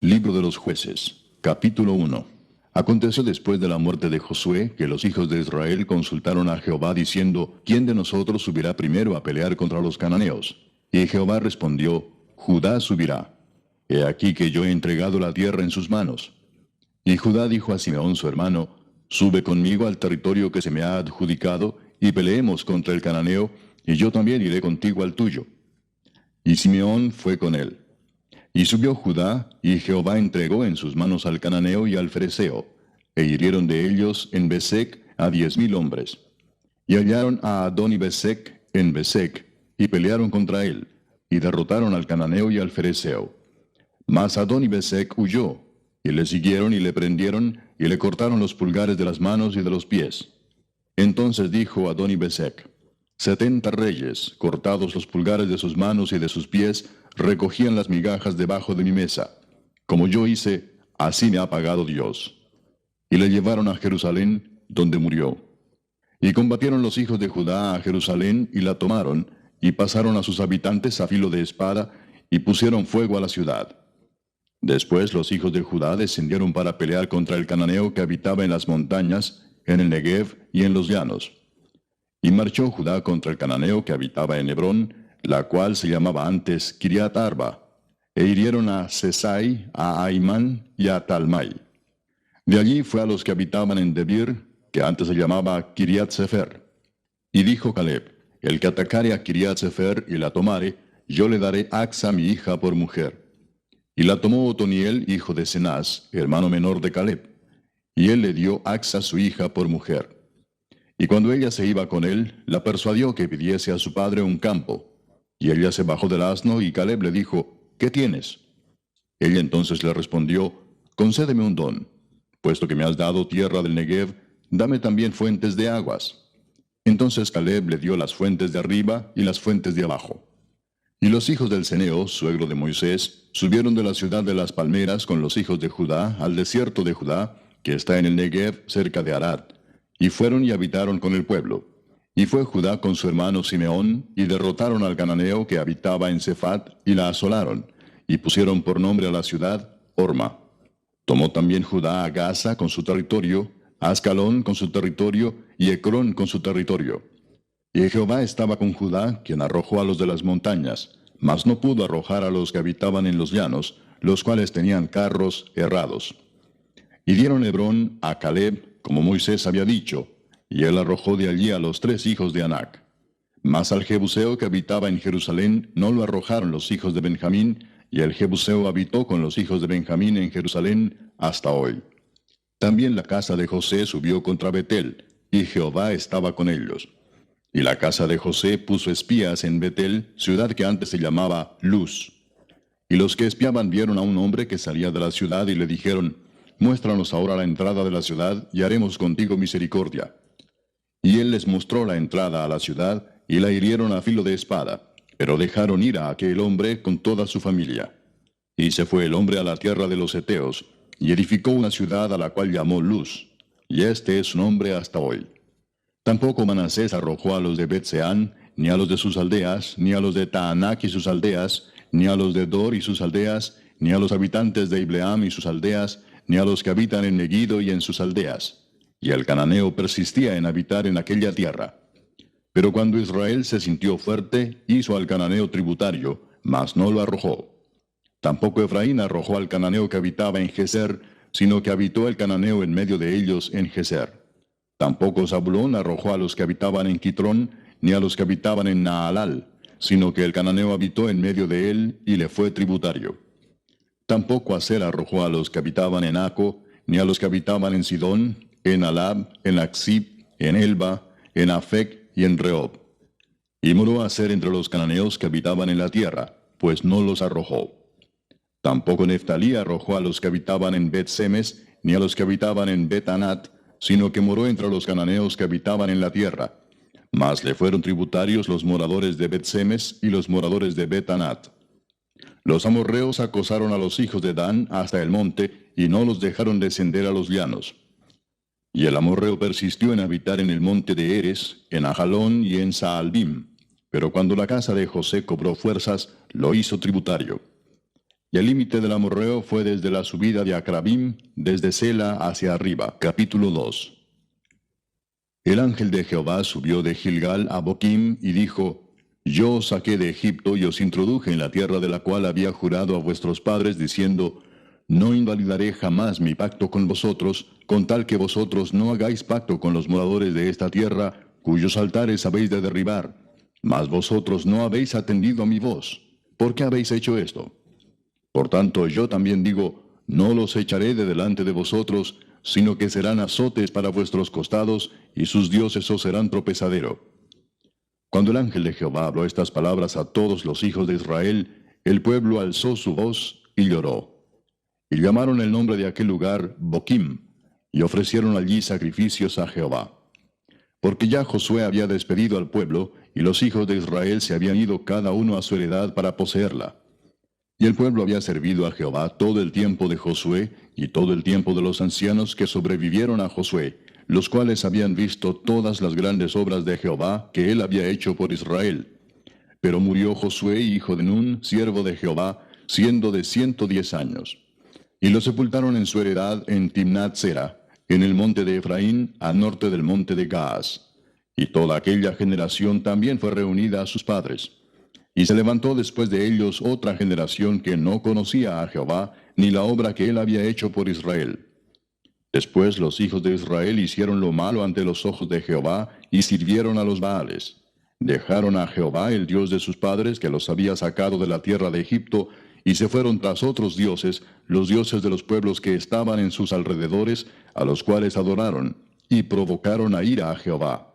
Libro de los Jueces, capítulo 1. Aconteció después de la muerte de Josué, que los hijos de Israel consultaron a Jehová diciendo, ¿quién de nosotros subirá primero a pelear contra los cananeos? Y Jehová respondió, Judá subirá. He aquí que yo he entregado la tierra en sus manos. Y Judá dijo a Simeón su hermano, sube conmigo al territorio que se me ha adjudicado, y peleemos contra el cananeo, y yo también iré contigo al tuyo. Y Simeón fue con él. Y subió Judá, y Jehová entregó en sus manos al cananeo y al fereceo, e hirieron de ellos en Besec a 10,000 hombres. Y hallaron a Adoni-Besec en Besec, y pelearon contra él, y derrotaron al cananeo y al fereceo. Mas Adoni-Besec huyó, y le siguieron y le prendieron, y le cortaron los pulgares de las manos y de los pies. Entonces dijo Adoni-Besec, 70 reyes, cortados los pulgares de sus manos y de sus pies, recogían las migajas debajo de mi mesa. Como yo hice, así me ha pagado Dios. Y le llevaron a Jerusalén, donde murió. Y combatieron los hijos de Judá a Jerusalén, y la tomaron, y pasaron a sus habitantes a filo de espada, y pusieron fuego a la ciudad. Después los hijos de Judá descendieron para pelear contra el cananeo que habitaba en las montañas, en el Negev y en los llanos. Y marchó Judá contra el cananeo que habitaba en Hebrón, la cual se llamaba antes Kiriat Arba, e hirieron a Sesai, a Aimán y a Talmai. De allí fue a los que habitaban en Debir, que antes se llamaba Kiriat Sefer. Y dijo Caleb, el que atacare a Kiriat Sefer y la tomare, yo le daré Axa mi hija por mujer. Y la tomó Otoniel, hijo de Cenaz, hermano menor de Caleb, y él le dio Axa su hija por mujer. Y cuando ella se iba con él, la persuadió que pidiese a su padre un campo. Y ella se bajó del asno, y Caleb le dijo, ¿qué tienes? Ella entonces le respondió, concédeme un don. Puesto que me has dado tierra del Negev, dame también fuentes de aguas. Entonces Caleb le dio las fuentes de arriba y las fuentes de abajo. Y los hijos del Ceneo, suegro de Moisés, subieron de la ciudad de las palmeras con los hijos de Judá al desierto de Judá, que está en el Negev cerca de Arad. Y fueron y habitaron con el pueblo. Y fue Judá con su hermano Simeón, y derrotaron al cananeo que habitaba en Cefat, y la asolaron, y pusieron por nombre a la ciudad Orma. Tomó también Judá a Gaza con su territorio, a Ascalón con su territorio, y Ecrón con su territorio. Y Jehová estaba con Judá, quien arrojó a los de las montañas, mas no pudo arrojar a los que habitaban en los llanos, los cuales tenían carros errados. Y dieron Hebrón a Caleb, como Moisés había dicho, y él arrojó de allí a los 3 hijos de Anac. Mas al Jebuseo que habitaba en Jerusalén no lo arrojaron los hijos de Benjamín, y el Jebuseo habitó con los hijos de Benjamín en Jerusalén hasta hoy. También la casa de José subió contra Betel, y Jehová estaba con ellos. Y la casa de José puso espías en Betel, ciudad que antes se llamaba Luz. Y los que espiaban vieron a un hombre que salía de la ciudad y le dijeron, muéstranos ahora la entrada de la ciudad, y haremos contigo misericordia. Y él les mostró la entrada a la ciudad, y la hirieron a filo de espada, pero dejaron ir a aquel hombre con toda su familia. Y se fue el hombre a la tierra de los Heteos, y edificó una ciudad a la cual llamó Luz, y este es su nombre hasta hoy. Tampoco Manasés arrojó a los de Bet-Seán, ni a los de sus aldeas, ni a los de Taanac y sus aldeas, ni a los de Dor y sus aldeas, ni a los habitantes de Ibleam y sus aldeas, ni a los que habitan en Megiddo y en sus aldeas. Y el cananeo persistía en habitar en aquella tierra. Pero cuando Israel se sintió fuerte, hizo al cananeo tributario, mas no lo arrojó. Tampoco Efraín arrojó al cananeo que habitaba en Geser, sino que habitó el cananeo en medio de ellos en Geser. Tampoco Zabulón arrojó a los que habitaban en Quitrón, ni a los que habitaban en Naalal, sino que el cananeo habitó en medio de él y le fue tributario. Tampoco Aser arrojó a los que habitaban en Aco, ni a los que habitaban en Sidón, en Alab, en Aksib, en Elba, en Afec y en Rehob. Y moró Aser entre los cananeos que habitaban en la tierra, pues no los arrojó. Tampoco Neftalí arrojó a los que habitaban en Bet-Semes, ni a los que habitaban en Bet-Anat, sino que moró entre los cananeos que habitaban en la tierra. Mas le fueron tributarios los moradores de Bet-Semes y los moradores de Bet-Anat. Los amorreos acosaron a los hijos de Dan hasta el monte, y no los dejaron descender a los llanos. Y el amorreo persistió en habitar en el monte de Eres, en Ajalón y en Saalbim. Pero cuando la casa de José cobró fuerzas, lo hizo tributario. Y el límite del amorreo fue desde la subida de Acrabim, desde Sela hacia arriba. Capítulo 2. El ángel de Jehová subió de Gilgal a Boquim y dijo: Yo os saqué de Egipto y os introduje en la tierra de la cual había jurado a vuestros padres, diciendo: No invalidaré jamás mi pacto con vosotros, con tal que vosotros no hagáis pacto con los moradores de esta tierra, cuyos altares habéis de derribar. Mas vosotros no habéis atendido a mi voz. ¿Por qué habéis hecho esto? Por tanto, yo también digo: no los echaré de delante de vosotros, sino que serán azotes para vuestros costados, y sus dioses os serán tropezadero. Cuando el ángel de Jehová habló estas palabras a todos los hijos de Israel, el pueblo alzó su voz y lloró. Y llamaron el nombre de aquel lugar Boquim, y ofrecieron allí sacrificios a Jehová. Porque ya Josué había despedido al pueblo, y los hijos de Israel se habían ido cada uno a su heredad para poseerla. Y el pueblo había servido a Jehová todo el tiempo de Josué y todo el tiempo de los ancianos que sobrevivieron a Josué, los cuales habían visto todas las grandes obras de Jehová que él había hecho por Israel. Pero murió Josué, hijo de Nun, siervo de Jehová, siendo de 110 años. Y lo sepultaron en su heredad en Timnat Sera, en el monte de Efraín, al norte del monte de Gaas. Y toda aquella generación también fue reunida a sus padres. Y se levantó después de ellos otra generación que no conocía a Jehová, ni la obra que él había hecho por Israel. Después los hijos de Israel hicieron lo malo ante los ojos de Jehová, y sirvieron a los Baales. Dejaron a Jehová, el Dios de sus padres, que los había sacado de la tierra de Egipto, y se fueron tras otros dioses, los dioses de los pueblos que estaban en sus alrededores, a los cuales adoraron, y provocaron a ira a Jehová.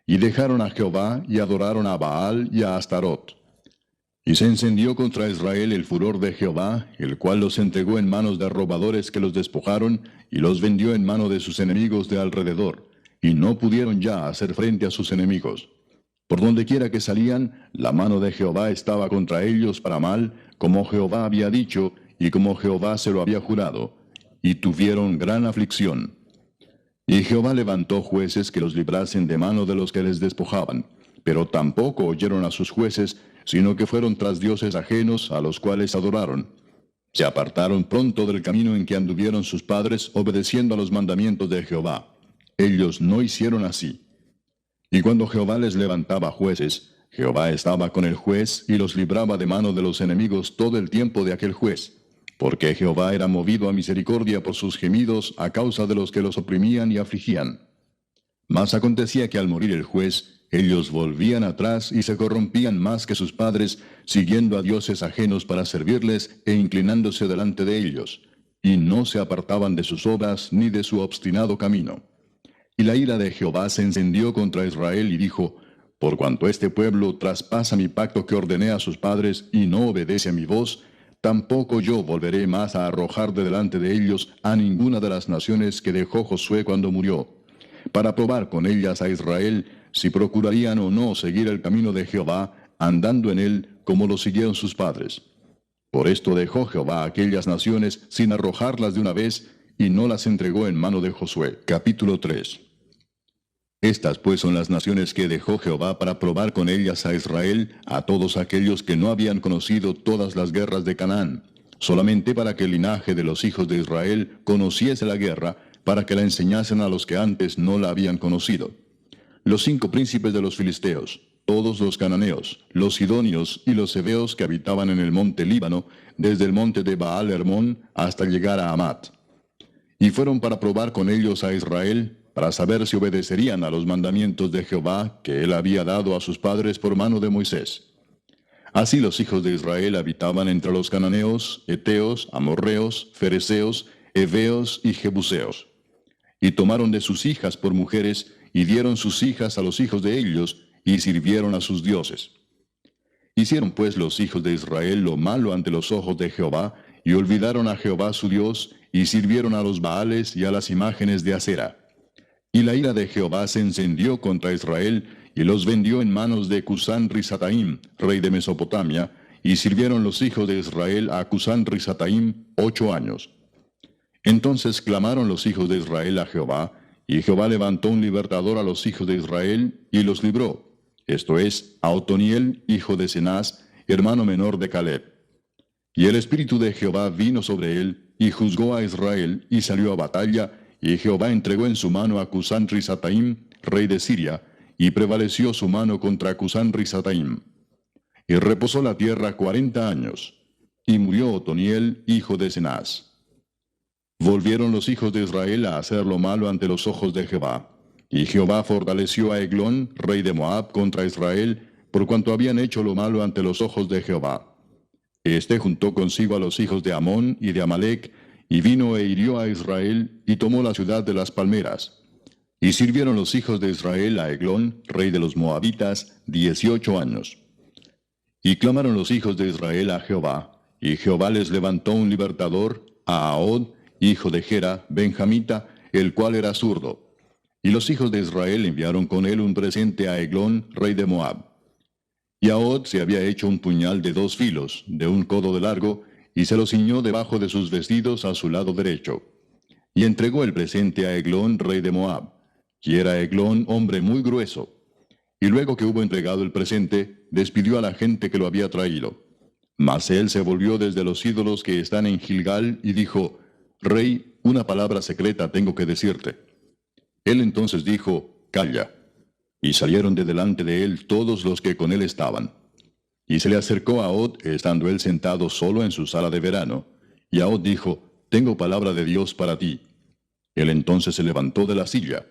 Y dejaron a Jehová, y adoraron a Baal y a Astarot. Y se encendió contra Israel el furor de Jehová, el cual los entregó en manos de robadores que los despojaron, y los vendió en mano de sus enemigos de alrededor, y no pudieron ya hacer frente a sus enemigos. Por donde quiera que salían, la mano de Jehová estaba contra ellos para mal, como Jehová había dicho, y como Jehová se lo había jurado, y tuvieron gran aflicción. Y Jehová levantó jueces que los librasen de mano de los que les despojaban, pero tampoco oyeron a sus jueces, sino que fueron tras dioses ajenos a los cuales adoraron. Se apartaron pronto del camino en que anduvieron sus padres, obedeciendo a los mandamientos de Jehová. Ellos no hicieron así. Y cuando Jehová les levantaba jueces, Jehová estaba con el juez y los libraba de mano de los enemigos todo el tiempo de aquel juez, porque Jehová era movido a misericordia por sus gemidos a causa de los que los oprimían y afligían. Mas acontecía que al morir el juez, ellos volvían atrás y se corrompían más que sus padres, siguiendo a dioses ajenos para servirles e inclinándose delante de ellos, y no se apartaban de sus obras ni de su obstinado camino. Y la ira de Jehová se encendió contra Israel y dijo: Por cuanto este pueblo traspasa mi pacto que ordené a sus padres y no obedece a mi voz, tampoco yo volveré más a arrojar de delante de ellos a ninguna de las naciones que dejó Josué cuando murió, para probar con ellas a Israel si procurarían o no seguir el camino de Jehová, andando en él como lo siguieron sus padres. Por esto dejó Jehová a aquellas naciones sin arrojarlas de una vez, y no las entregó en mano de Josué. Capítulo 3. Estas pues son las naciones que dejó Jehová para probar con ellas a Israel, a todos aquellos que no habían conocido todas las guerras de Canaán, solamente para que el linaje de los hijos de Israel conociese la guerra, para que la enseñasen a los que antes no la habían conocido. Los 5 príncipes de los filisteos, todos los cananeos, los sidonios y los heveos que habitaban en el monte Líbano, desde el monte de Baal Hermón hasta llegar a Amat. Y fueron para probar con ellos a Israel, para saber si obedecerían a los mandamientos de Jehová que él había dado a sus padres por mano de Moisés. Así los hijos de Israel habitaban entre los cananeos, heteos, amorreos, fereceos, heveos y jebuseos. Y tomaron de sus hijas por mujeres, y dieron sus hijas a los hijos de ellos, y sirvieron a sus dioses. Hicieron pues los hijos de Israel lo malo ante los ojos de Jehová, y olvidaron a Jehová su Dios, y sirvieron a los Baales y a las imágenes de acera. Y la ira de Jehová se encendió contra Israel, y los vendió en manos de Cusán Risataim, rey de Mesopotamia, y sirvieron los hijos de Israel a Cusán Risataim 8 años. Entonces clamaron los hijos de Israel a Jehová, y Jehová levantó un libertador a los hijos de Israel, y los libró, esto es, a Otoniel, hijo de Cenaz, hermano menor de Caleb. Y el Espíritu de Jehová vino sobre él, y juzgó a Israel, y salió a batalla, y Jehová entregó en su mano a Cusán-Risataim, rey de Siria, y prevaleció su mano contra Cusán-Risataim. Y reposó la tierra 40 años, y murió Otoniel, hijo de Cenaz. Volvieron los hijos de Israel a hacer lo malo ante los ojos de Jehová. Y Jehová fortaleció a Eglón, rey de Moab, contra Israel, por cuanto habían hecho lo malo ante los ojos de Jehová. Este juntó consigo a los hijos de Amón y de Amalec, y vino e hirió a Israel, y tomó la ciudad de las palmeras. Y sirvieron los hijos de Israel a Eglón, rey de los Moabitas, 18 años. Y clamaron los hijos de Israel a Jehová, y Jehová les levantó un libertador, a Ahod, hijo de Gera, benjamita, el cual era zurdo. Y los hijos de Israel enviaron con él un presente a Eglón, rey de Moab. Y Ahod se había hecho un puñal de 2 filos, de un codo de largo, y se lo ciñó debajo de sus vestidos a su lado derecho. Y entregó el presente a Eglón, rey de Moab. Y era Eglón hombre muy grueso. Y luego que hubo entregado el presente, despidió a la gente que lo había traído. Mas él se volvió desde los ídolos que están en Gilgal, y dijo, Rey, una palabra secreta tengo que decirte. Él entonces dijo, Calla. Y salieron de delante de él todos los que con él estaban. Y se le acercó a Ahod, estando él sentado solo en su sala de verano. Y Ahod dijo, Tengo palabra de Dios para ti. Él entonces se levantó de la silla.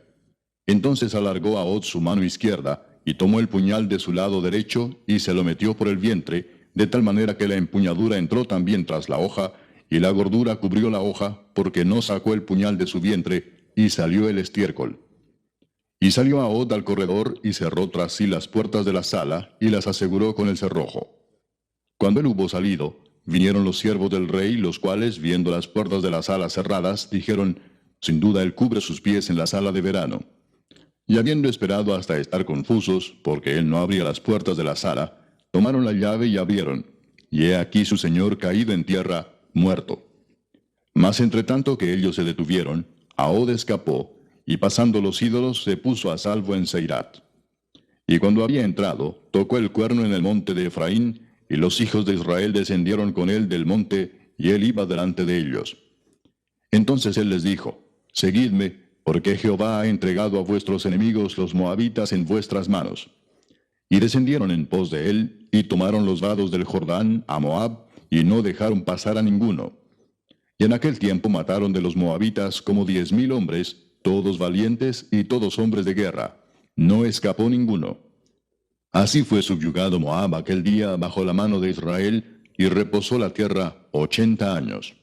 Entonces alargó Ahod su mano izquierda, y tomó el puñal de su lado derecho, y se lo metió por el vientre, de tal manera que la empuñadura entró también tras la hoja, y la gordura cubrió la hoja, porque no sacó el puñal de su vientre, y salió el estiércol. Y salió Ahod al corredor, y cerró tras sí las puertas de la sala, y las aseguró con el cerrojo. Cuando él hubo salido, vinieron los siervos del rey, los cuales, viendo las puertas de la sala cerradas, dijeron, Sin duda él cubre sus pies en la sala de verano. Y habiendo esperado hasta estar confusos, porque él no abría las puertas de la sala, tomaron la llave y abrieron, y he aquí su señor caído en tierra, muerto. Mas entre tanto que ellos se detuvieron, Ahod escapó, y pasando los ídolos se puso a salvo en Seirat. Y cuando había entrado, tocó el cuerno en el monte de Efraín, y los hijos de Israel descendieron con él del monte, y él iba delante de ellos. Entonces él les dijo, Seguidme, porque Jehová ha entregado a vuestros enemigos los moabitas en vuestras manos. Y descendieron en pos de él, y tomaron los vados del Jordán a Moab, y no dejaron pasar a ninguno. Y en aquel tiempo mataron de los moabitas como 10,000 hombres, todos valientes y todos hombres de guerra. No escapó ninguno. Así fue subyugado Moab aquel día bajo la mano de Israel, y reposó la tierra 80 años.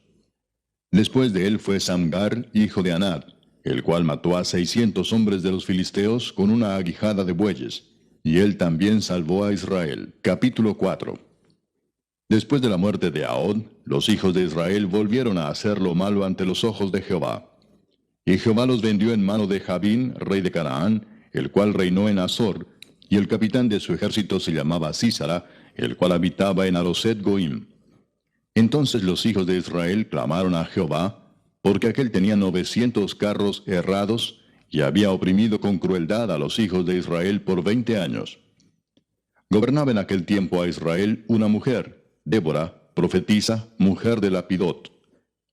Después de él fue Samgar, hijo de Anat, el cual mató a 600 hombres de los filisteos con una aguijada de bueyes, y él también salvó a Israel. Capítulo 4. Después de la muerte de Ahod, los hijos de Israel volvieron a hacer lo malo ante los ojos de Jehová. Y Jehová los vendió en mano de Jabín, rey de Canaán, el cual reinó en Azor, y el capitán de su ejército se llamaba Sísara, el cual habitaba en Aroset Goim. Entonces los hijos de Israel clamaron a Jehová, porque aquel tenía 900 carros errados, y había oprimido con crueldad a los hijos de Israel por 20 años. Gobernaba en aquel tiempo a Israel una mujer, Débora, profetisa, mujer de Lapidot,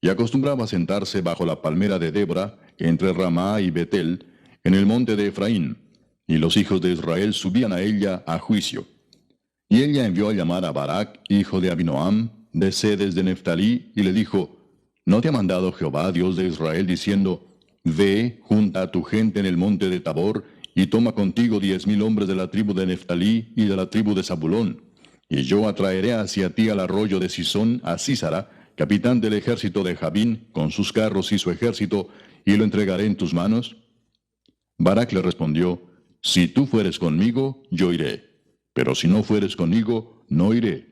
y acostumbraba sentarse bajo la palmera de Débora, entre Ramá y Betel, en el monte de Efraín, y los hijos de Israel subían a ella a juicio. Y ella envió a llamar a Barak, hijo de Abinoam, de Sedes de Neftalí, y le dijo, ¿No te ha mandado Jehová, Dios de Israel, diciendo, Ve, junta a tu gente en el monte de Tabor, y toma contigo 10,000 hombres de la tribu de Neftalí y de la tribu de Zabulón, y yo atraeré hacia ti al arroyo de Sisón a Sísara, capitán del ejército de Jabín, con sus carros y su ejército, y lo entregaré en tus manos? Barak le respondió, Si tú fueres conmigo, yo iré, pero si no fueres conmigo, no iré.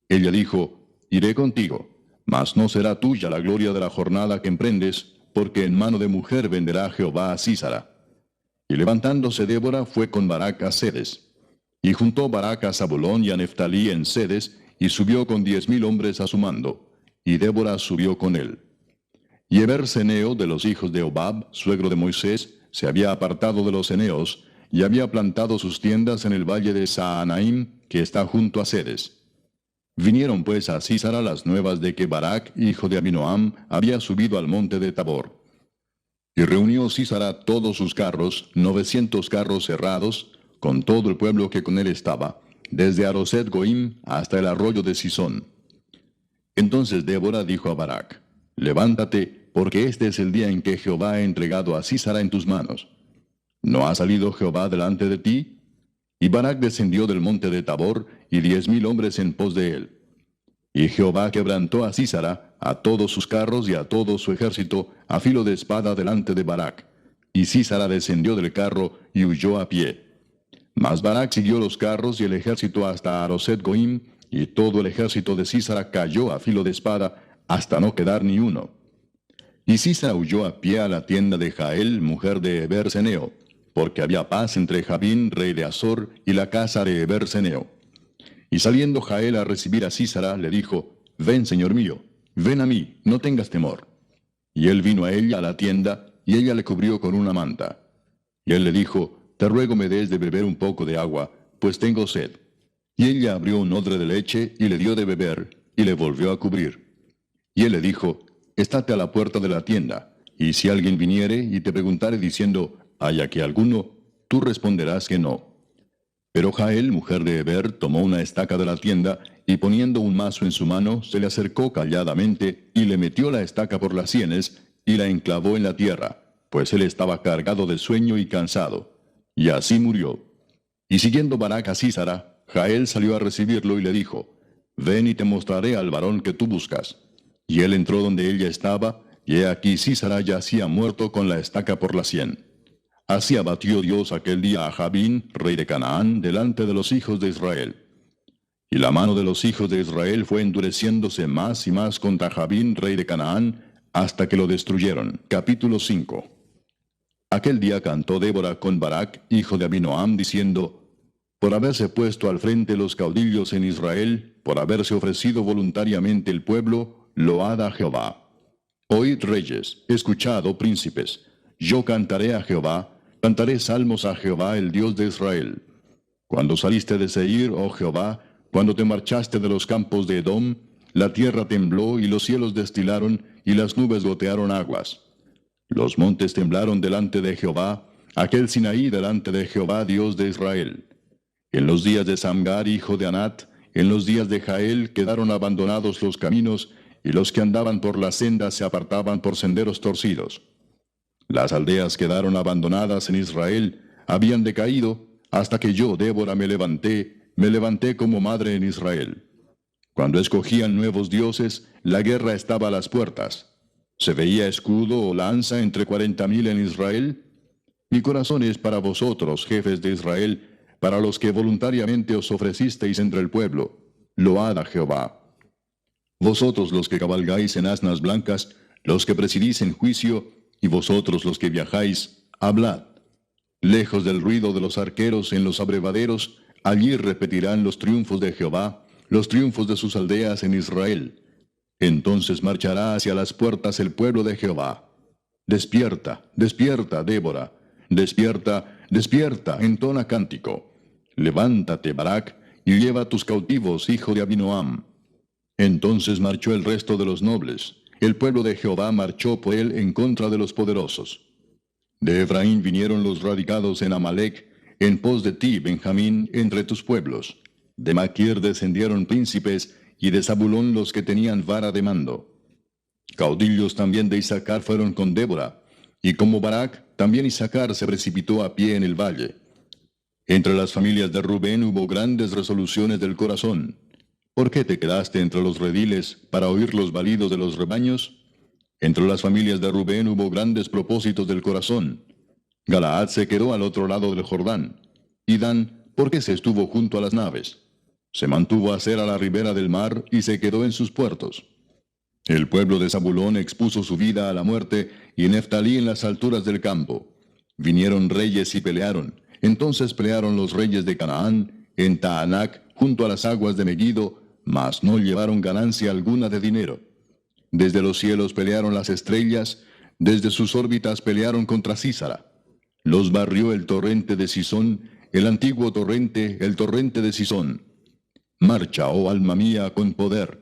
Ella dijo, Iré contigo, mas no será tuya la gloria de la jornada que emprendes, porque en mano de mujer venderá Jehová a Sísara. Y levantándose Débora fue con Barak a Sedes. Y juntó Barak a Zabulón y a Neftalí en Sedes, y subió con 10,000 hombres a su mando, y Débora subió con él. Y Eber-Seneo de los hijos de Obab, suegro de Moisés, se había apartado de los eneos, y había plantado sus tiendas en el valle de Saanaim, que está junto a Sedes. Vinieron pues a Sísara las nuevas de que Barac, hijo de Abinoam, había subido al monte de Tabor. Y reunió Sísara todos sus carros, 900 carros cerrados, con todo el pueblo que con él estaba, desde Aroset Goim hasta el arroyo de Sisón. Entonces Débora dijo a Barac: Levántate, porque este es el día en que Jehová ha entregado a Sísara en tus manos. ¿No ha salido Jehová delante de ti? Y Barac descendió del monte de Tabor, y 10,000 hombres en pos de él. Y Jehová quebrantó a Sísara, a todos sus carros y a todo su ejército, a filo de espada delante de Barac. Y Sísara descendió del carro y huyó a pie. Mas Barac siguió los carros y el ejército hasta Aroset Goim, y todo el ejército de Sísara cayó a filo de espada, hasta no quedar ni uno. Y Sísara huyó a pie a la tienda de Jael, mujer de Eber-Seneo, porque había paz entre Jabín, rey de Azor, y la casa de Eber-Seneo. Y saliendo Jael a recibir a Sísara, le dijo: Ven, señor mío, ven a mí, no tengas temor. Y él vino a ella a la tienda, y ella le cubrió con una manta. Y él le dijo: Te ruego me des de beber un poco de agua, pues tengo sed. Y ella abrió un odre de leche, y le dio de beber, y le volvió a cubrir. Y él le dijo: Estate a la puerta de la tienda, y si alguien viniere y te preguntare diciendo: ¿Hay aquí alguno?, tú responderás que no. Pero Jael, mujer de Eber, tomó una estaca de la tienda, y poniendo un mazo en su mano, se le acercó calladamente, y le metió la estaca por las sienes, y la enclavó en la tierra, pues él estaba cargado de sueño y cansado. Y así murió. Y siguiendo Barac a Sísara, Jael salió a recibirlo y le dijo: Ven y te mostraré al varón que tú buscas. Y él entró donde ella estaba, y he aquí Sísara yacía muerto con la estaca por la sien. Así abatió Dios aquel día a Jabín, rey de Canaán, delante de los hijos de Israel. Y la mano de los hijos de Israel fue endureciéndose más y más contra Jabín, rey de Canaán, hasta que lo destruyeron. Capítulo 5. Aquel día cantó Débora con Barac, hijo de Abinoam, diciendo: Por haberse puesto al frente los caudillos en Israel, por haberse ofrecido voluntariamente el pueblo, load a Jehová. Oíd reyes, escuchad, oh príncipes, yo cantaré a Jehová, cantaré salmos a Jehová, el Dios de Israel. Cuando saliste de Seir, oh Jehová, cuando te marchaste de los campos de Edom, la tierra tembló y los cielos destilaron y las nubes gotearon aguas. Los montes temblaron delante de Jehová, aquel Sinaí delante de Jehová, Dios de Israel. En los días de Samgar, hijo de Anat, en los días de Jael, quedaron abandonados los caminos, y los que andaban por las sendas se apartaban por senderos torcidos. Las aldeas quedaron abandonadas en Israel, habían decaído, hasta que yo, Débora, me levanté como madre en Israel. Cuando escogían nuevos dioses, la guerra estaba a las puertas. ¿Se veía escudo o lanza entre 40,000 en Israel? Mi corazón es para vosotros, jefes de Israel, para los que voluntariamente os ofrecisteis entre el pueblo. Load a Jehová. Vosotros los que cabalgáis en asnas blancas, los que presidís en juicio, y vosotros los que viajáis, hablad. Lejos del ruido de los arqueros en los abrevaderos, allí repetirán los triunfos de Jehová, los triunfos de sus aldeas en Israel. Entonces marchará hacia las puertas el pueblo de Jehová. Despierta, despierta, Débora. Despierta, despierta, entona cántico. Levántate, Barac, y lleva tus cautivos, hijo de Abinoam. Entonces marchó el resto de los nobles. El pueblo de Jehová marchó por él en contra de los poderosos. De Efraín vinieron los radicados en Amalec, en pos de ti, Benjamín, entre tus pueblos. De Maquir descendieron príncipes, y de Zabulón los que tenían vara de mando. Caudillos también de Isaacar fueron con Débora, y como Barac, también Isaacar se precipitó a pie en el valle. Entre las familias de Rubén hubo grandes resoluciones del corazón. ¿Por qué te quedaste entre los rediles para oír los balidos de los rebaños? Entre las familias de Rubén hubo grandes propósitos del corazón. Galaad se quedó al otro lado del Jordán. Y Dan, ¿por qué se estuvo junto a las naves? Se mantuvo a ser a la ribera del mar y se quedó en sus puertos. El pueblo de Zabulón expuso su vida a la muerte, y Neftalí en las alturas del campo. Vinieron reyes y pelearon. Entonces pelearon los reyes de Canaán, en Taanac, junto a las aguas de Megiddo, mas no llevaron ganancia alguna de dinero. Desde los cielos pelearon las estrellas, desde sus órbitas pelearon contra Sísara. Los barrió el torrente de Sisón, el antiguo torrente, el torrente de Sisón. Marcha, oh alma mía, con poder.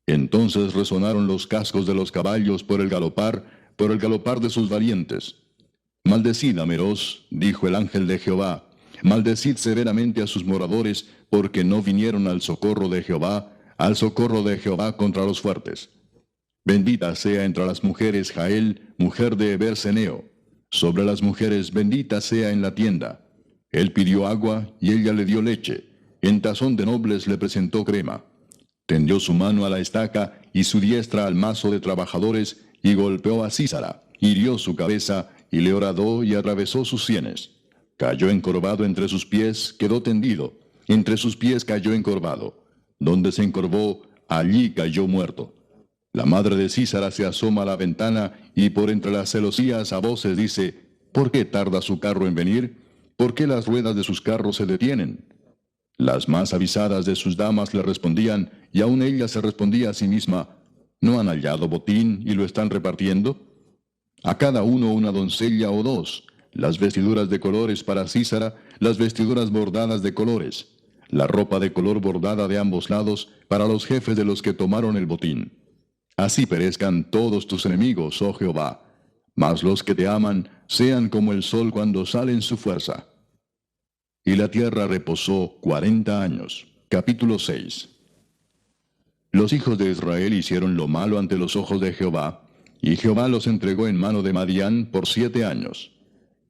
Entonces resonaron los cascos de los caballos por el galopar de sus valientes. Maldecid a Meroz, dijo el ángel de Jehová, maldecid severamente a sus moradores, porque no vinieron al socorro de Jehová contra los fuertes. Bendita sea entre las mujeres Jael, mujer de Eber-Seneo. Sobre las mujeres bendita sea en la tienda. Él pidió agua, y ella le dio leche. En tazón de nobles le presentó crema. Tendió su mano a la estaca, y su diestra al mazo de trabajadores, y golpeó a Sísara, hirió su cabeza, y le horadó y atravesó sus sienes. Cayó encorvado entre sus pies, quedó tendido. Entre sus pies cayó encorvado. Donde se encorvó, allí cayó muerto. La madre de Sísara se asoma a la ventana, y por entre las celosías a voces dice, ¿por qué tarda su carro en venir? ¿Por qué las ruedas de sus carros se detienen? Las más avisadas de sus damas le respondían, y aun ella se respondía a sí misma, ¿no han hallado botín y lo están repartiendo? A cada uno una doncella o dos, las vestiduras de colores para Sísara, las vestiduras bordadas de colores, la ropa de color bordada de ambos lados para los jefes de los que tomaron el botín. Así perezcan todos tus enemigos, oh Jehová, mas los que te aman sean como el sol cuando sale en su fuerza. Y la tierra reposó 40 años. Capítulo 6. Los hijos de Israel hicieron lo malo ante los ojos de Jehová, y Jehová los entregó en mano de Madián por 7 años.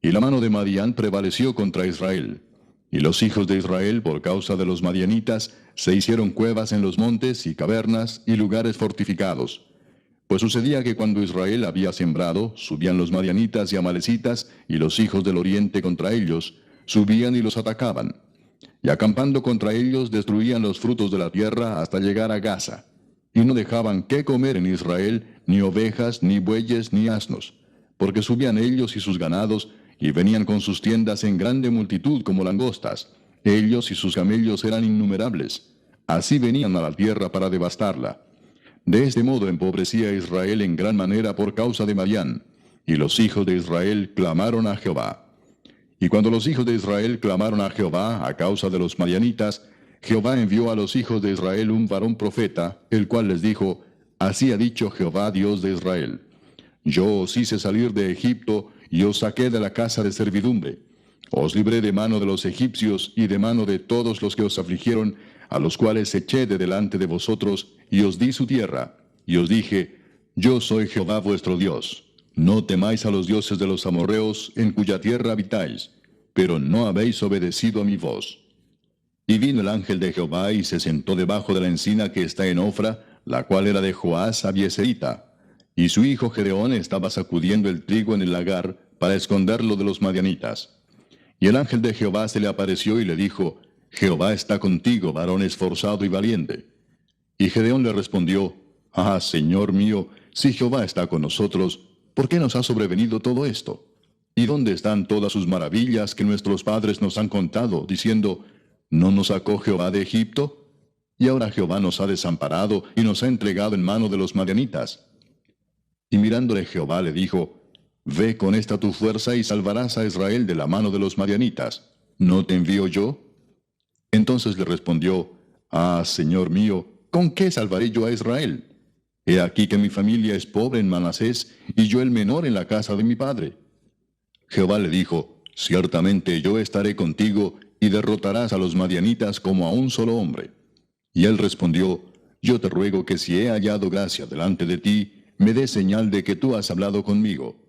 Y la mano de Madián prevaleció contra Israel. Y los hijos de Israel, por causa de los madianitas, se hicieron cuevas en los montes y cavernas y lugares fortificados. Pues sucedía que cuando Israel había sembrado, subían los madianitas y amalecitas y los hijos del oriente contra ellos, subían y los atacaban. Y acampando contra ellos destruían los frutos de la tierra hasta llegar a Gaza. Y no dejaban qué comer en Israel, ni ovejas, ni bueyes, ni asnos, porque subían ellos y sus ganados, y venían con sus tiendas en grande multitud como langostas. Ellos y sus camellos eran innumerables. Así venían a la tierra para devastarla. De este modo empobrecía Israel en gran manera por causa de Madián. Y los hijos de Israel clamaron a Jehová. Y cuando los hijos de Israel clamaron a Jehová a causa de los madianitas, Jehová envió a los hijos de Israel un varón profeta, el cual les dijo, Así ha dicho Jehová Dios de Israel. Yo os hice salir de Egipto, y os saqué de la casa de servidumbre. Os libré de mano de los egipcios, y de mano de todos los que os afligieron, a los cuales eché de delante de vosotros, y os di su tierra. Y os dije, Yo soy Jehová vuestro Dios. No temáis a los dioses de los amorreos, en cuya tierra habitáis, pero no habéis obedecido a mi voz. Y vino el ángel de Jehová, y se sentó debajo de la encina que está en Ofra, la cual era de Joás Abieserita. Y su hijo Gedeón estaba sacudiendo el trigo en el lagar, para esconderlo de los madianitas. Y el ángel de Jehová se le apareció y le dijo, Jehová está contigo, varón esforzado y valiente. Y Gedeón le respondió, Señor mío, si Jehová está con nosotros, ¿por qué nos ha sobrevenido todo esto? ¿Y dónde están todas sus maravillas que nuestros padres nos han contado, diciendo, ¿no nos sacó Jehová de Egipto? Y ahora Jehová nos ha desamparado y nos ha entregado en mano de los madianitas. Y mirándole Jehová le dijo, Ve con esta tu fuerza y salvarás a Israel de la mano de los madianitas. ¿No te envío yo? Entonces le respondió, Señor mío, ¿con qué salvaré yo a Israel? He aquí que mi familia es pobre en Manasés, y yo el menor en la casa de mi padre. Jehová le dijo, Ciertamente yo estaré contigo, y derrotarás a los madianitas como a un solo hombre. Y él respondió, Yo te ruego que si he hallado gracia delante de ti, me des señal de que tú has hablado conmigo.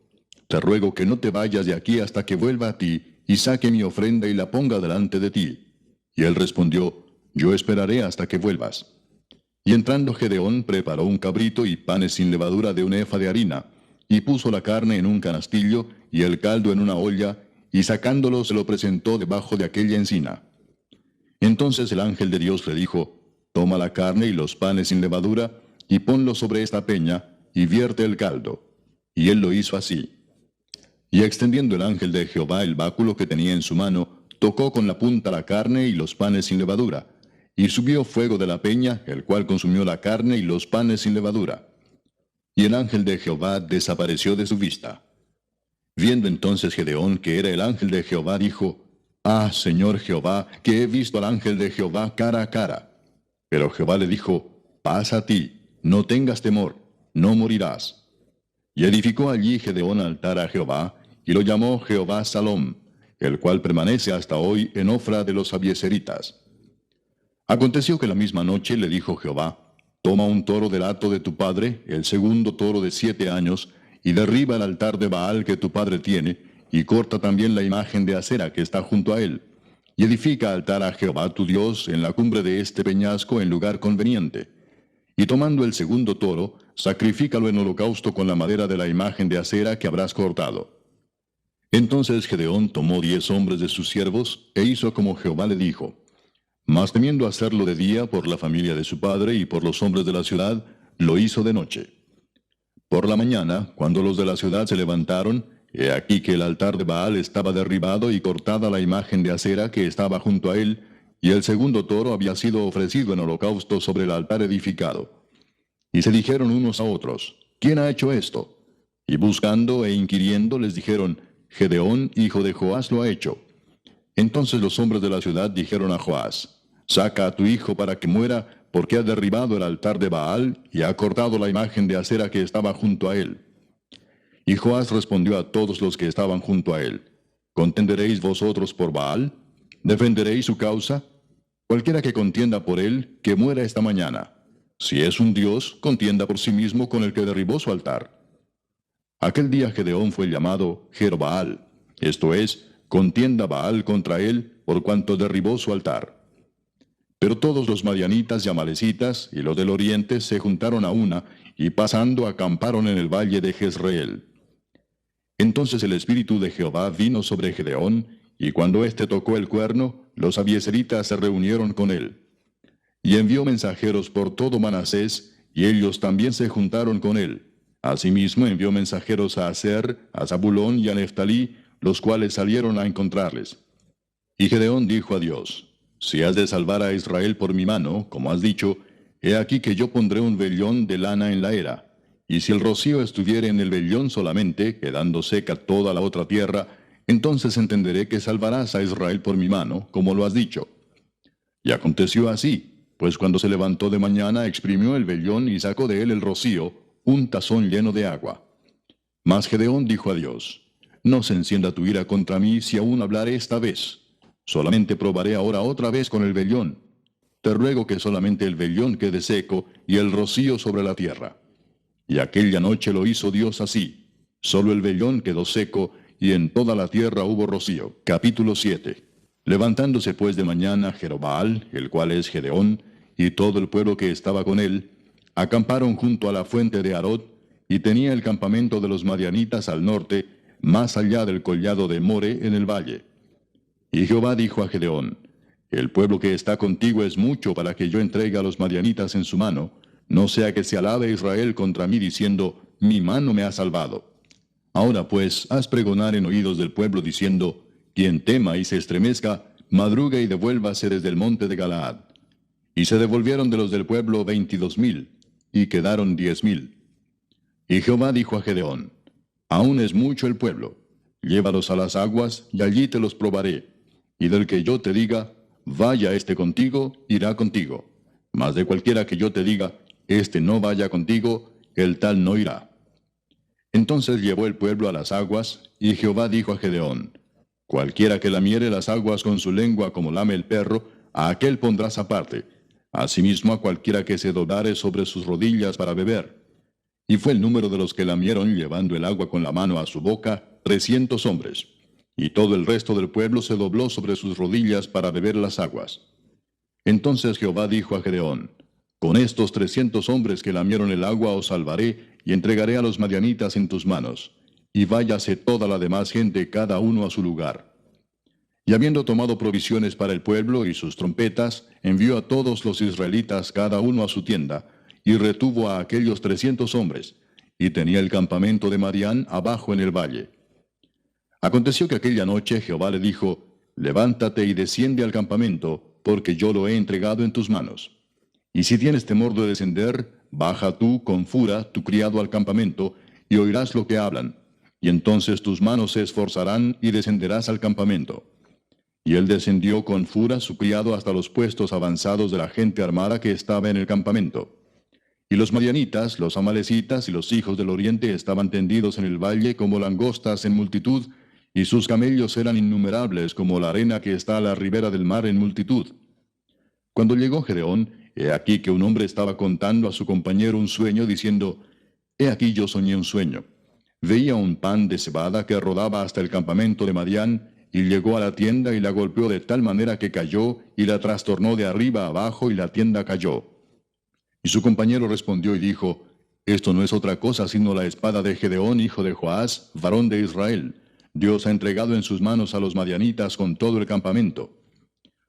Te ruego que no te vayas de aquí hasta que vuelva a ti, y saque mi ofrenda y la ponga delante de ti. Y él respondió, Yo esperaré hasta que vuelvas. Y entrando Gedeón preparó un cabrito y panes sin levadura de un efa de harina, y puso la carne en un canastillo, y el caldo en una olla, y sacándolo se lo presentó debajo de aquella encina. Entonces el ángel de Dios le dijo, Toma la carne y los panes sin levadura, y ponlo sobre esta peña, y vierte el caldo. Y él lo hizo así. Y extendiendo el ángel de Jehová el báculo que tenía en su mano, tocó con la punta la carne y los panes sin levadura. Y subió fuego de la peña, el cual consumió la carne y los panes sin levadura. Y el ángel de Jehová desapareció de su vista. Viendo entonces Gedeón que era el ángel de Jehová, dijo, Señor Jehová, que he visto al ángel de Jehová cara a cara. Pero Jehová le dijo, pasa a ti, no tengas temor, no morirás. Y edificó allí Gedeón altar a Jehová, y lo llamó Jehová Salom, el cual permanece hasta hoy en Ofra de los Abieseritas. Aconteció que la misma noche le dijo Jehová, toma un toro del hato de tu padre, el segundo toro de 7 años, y derriba el altar de Baal que tu padre tiene, y corta también la imagen de acera que está junto a él, y edifica altar a Jehová tu Dios en la cumbre de este peñasco en lugar conveniente. Y tomando el segundo toro, sacrifícalo en holocausto con la madera de la imagen de acera que habrás cortado. Entonces Gedeón tomó 10 hombres de sus siervos, e hizo como Jehová le dijo. Mas temiendo hacerlo de día por la familia de su padre y por los hombres de la ciudad, lo hizo de noche. Por la mañana, cuando los de la ciudad se levantaron, he aquí que el altar de Baal estaba derribado y cortada la imagen de acera que estaba junto a él, y el segundo toro había sido ofrecido en holocausto sobre el altar edificado. Y se dijeron unos a otros, ¿quién ha hecho esto? Y buscando e inquiriendo les dijeron, Gedeón, hijo de Joás, lo ha hecho. Entonces los hombres de la ciudad dijeron a Joás, saca a tu hijo para que muera, porque ha derribado el altar de Baal y ha cortado la imagen de acera que estaba junto a él. Y Joás respondió a todos los que estaban junto a él, ¿contenderéis vosotros por Baal? ¿Defenderéis su causa? Cualquiera que contienda por él, que muera esta mañana. Si es un dios, contienda por sí mismo con el que derribó su altar. Aquel día Gedeón fue llamado Jerbaal, esto es, contienda Baal contra él, por cuanto derribó su altar. Pero todos los madianitas y amalecitas y los del oriente se juntaron a una, y pasando acamparon en el valle de Jezreel. Entonces el espíritu de Jehová vino sobre Gedeón, y cuando éste tocó el cuerno, los abieseritas se reunieron con él. Y envió mensajeros por todo Manasés, y ellos también se juntaron con él. Asimismo envió mensajeros a Aser, a Zabulón y a Neftalí, los cuales salieron a encontrarles. Y Gedeón dijo a Dios, si has de salvar a Israel por mi mano, como has dicho, he aquí que yo pondré un vellón de lana en la era. Y si el rocío estuviere en el vellón solamente, quedando seca toda la otra tierra, entonces entenderé que salvarás a Israel por mi mano, como lo has dicho. Y aconteció así, pues cuando se levantó de mañana exprimió el vellón y sacó de él el rocío, un tazón lleno de agua. Mas Gedeón dijo a Dios, no se encienda tu ira contra mí si aún hablaré esta vez. Solamente probaré ahora otra vez con el vellón. Te ruego que solamente el vellón quede seco y el rocío sobre la tierra. Y aquella noche lo hizo Dios así. Solo el vellón quedó seco y en toda la tierra hubo rocío. Capítulo 7. Levantándose pues de mañana Jerobbaal, el cual es Gedeón, y todo el pueblo que estaba con él, acamparon junto a la fuente de Arod, y tenía el campamento de los madianitas al norte, más allá del collado de More en el valle. Y Jehová dijo a Gedeón, el pueblo que está contigo es mucho para que yo entregue a los madianitas en su mano, no sea que se alabe Israel contra mí diciendo, mi mano me ha salvado. Ahora pues, haz pregonar en oídos del pueblo diciendo, quien tema y se estremezca, madrugue y devuélvase desde el monte de Galaad. Y se devolvieron de los del pueblo 22,000, y quedaron 10,000. Y Jehová dijo a Gedeón, aún es mucho el pueblo, llévalos a las aguas, y allí te los probaré. Y del que yo te diga, vaya este contigo, irá contigo. Mas de cualquiera que yo te diga, este no vaya contigo, el tal no irá. Entonces llevó el pueblo a las aguas, y Jehová dijo a Gedeón, cualquiera que lamiere las aguas con su lengua como lame el perro, a aquel pondrás aparte. Asimismo a cualquiera que se doblare sobre sus rodillas para beber. Y fue el número de los que lamieron llevando el agua con la mano a su boca, 300 hombres. Y todo el resto del pueblo se dobló sobre sus rodillas para beber las aguas. Entonces Jehová dijo a Gedeón, con estos 300 hombres que lamieron el agua os salvaré, y entregaré a los madianitas en tus manos. Y váyase toda la demás gente cada uno a su lugar. Y habiendo tomado provisiones para el pueblo y sus trompetas, envió a todos los israelitas cada uno a su tienda, y retuvo a aquellos 300 hombres, y tenía el campamento de Madián abajo en el valle. Aconteció que aquella noche Jehová le dijo, levántate y desciende al campamento, porque yo lo he entregado en tus manos. Y si tienes temor de descender, baja tú con Fura, tu criado, al campamento, y oirás lo que hablan, y entonces tus manos se esforzarán y descenderás al campamento. Y él descendió con Fura su criado hasta los puestos avanzados de la gente armada que estaba en el campamento. Y los madianitas, los amalecitas y los hijos del oriente estaban tendidos en el valle como langostas en multitud, y sus camellos eran innumerables como la arena que está a la ribera del mar en multitud. Cuando llegó Gedeón, he aquí que un hombre estaba contando a su compañero un sueño, diciendo, He aquí yo soñé un sueño. Veía un pan de cebada que rodaba hasta el campamento de Madián, y llegó a la tienda y la golpeó de tal manera que cayó, y la trastornó de arriba a abajo, y la tienda cayó. Y su compañero respondió y dijo, Esto no es otra cosa sino la espada de Gedeón, hijo de Joás, varón de Israel. Dios ha entregado en sus manos a los madianitas con todo el campamento.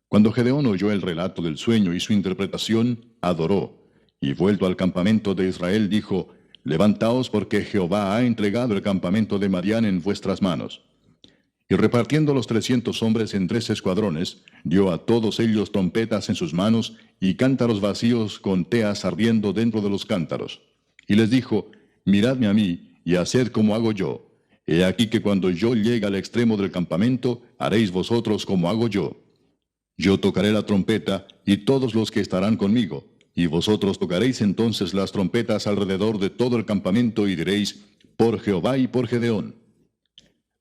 Cuando Gedeón oyó el relato del sueño y su interpretación, adoró, y vuelto al campamento de Israel dijo, Levantaos porque Jehová ha entregado el campamento de Madián en vuestras manos. Y repartiendo los 300 hombres en 3 escuadrones, dio a todos ellos trompetas en sus manos y cántaros vacíos con teas ardiendo dentro de los cántaros. Y les dijo, Miradme a mí, y haced como hago yo. He aquí que cuando yo llegue al extremo del campamento, haréis vosotros como hago yo. Yo tocaré la trompeta, y todos los que estarán conmigo, y vosotros tocaréis entonces las trompetas alrededor de todo el campamento, y diréis, Por Jehová y por Gedeón.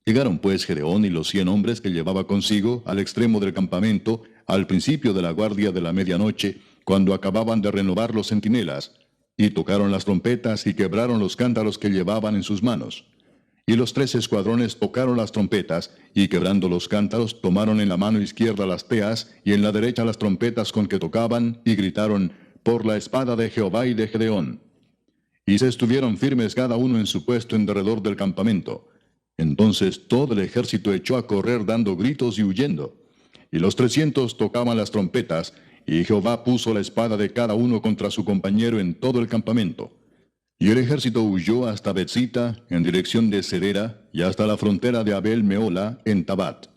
Llegaron pues Gedeón y los 100 hombres que llevaba consigo al extremo del campamento, al principio de la guardia de la medianoche, cuando acababan de renovar los centinelas, y tocaron las trompetas y quebraron los cántaros que llevaban en sus manos. Y los 3 escuadrones tocaron las trompetas, y quebrando los cántaros, tomaron en la mano izquierda las teas, y en la derecha las trompetas con que tocaban, y gritaron, Por la espada de Jehová y de Gedeón. Y se estuvieron firmes cada uno en su puesto en derredor del campamento. Entonces todo el ejército echó a correr dando gritos y huyendo. Y los 300 tocaban las trompetas, y Jehová puso la espada de cada uno contra su compañero en todo el campamento. Y el ejército huyó hasta Betzita, en dirección de Serera, y hasta la frontera de Abel Meola, en Tabat.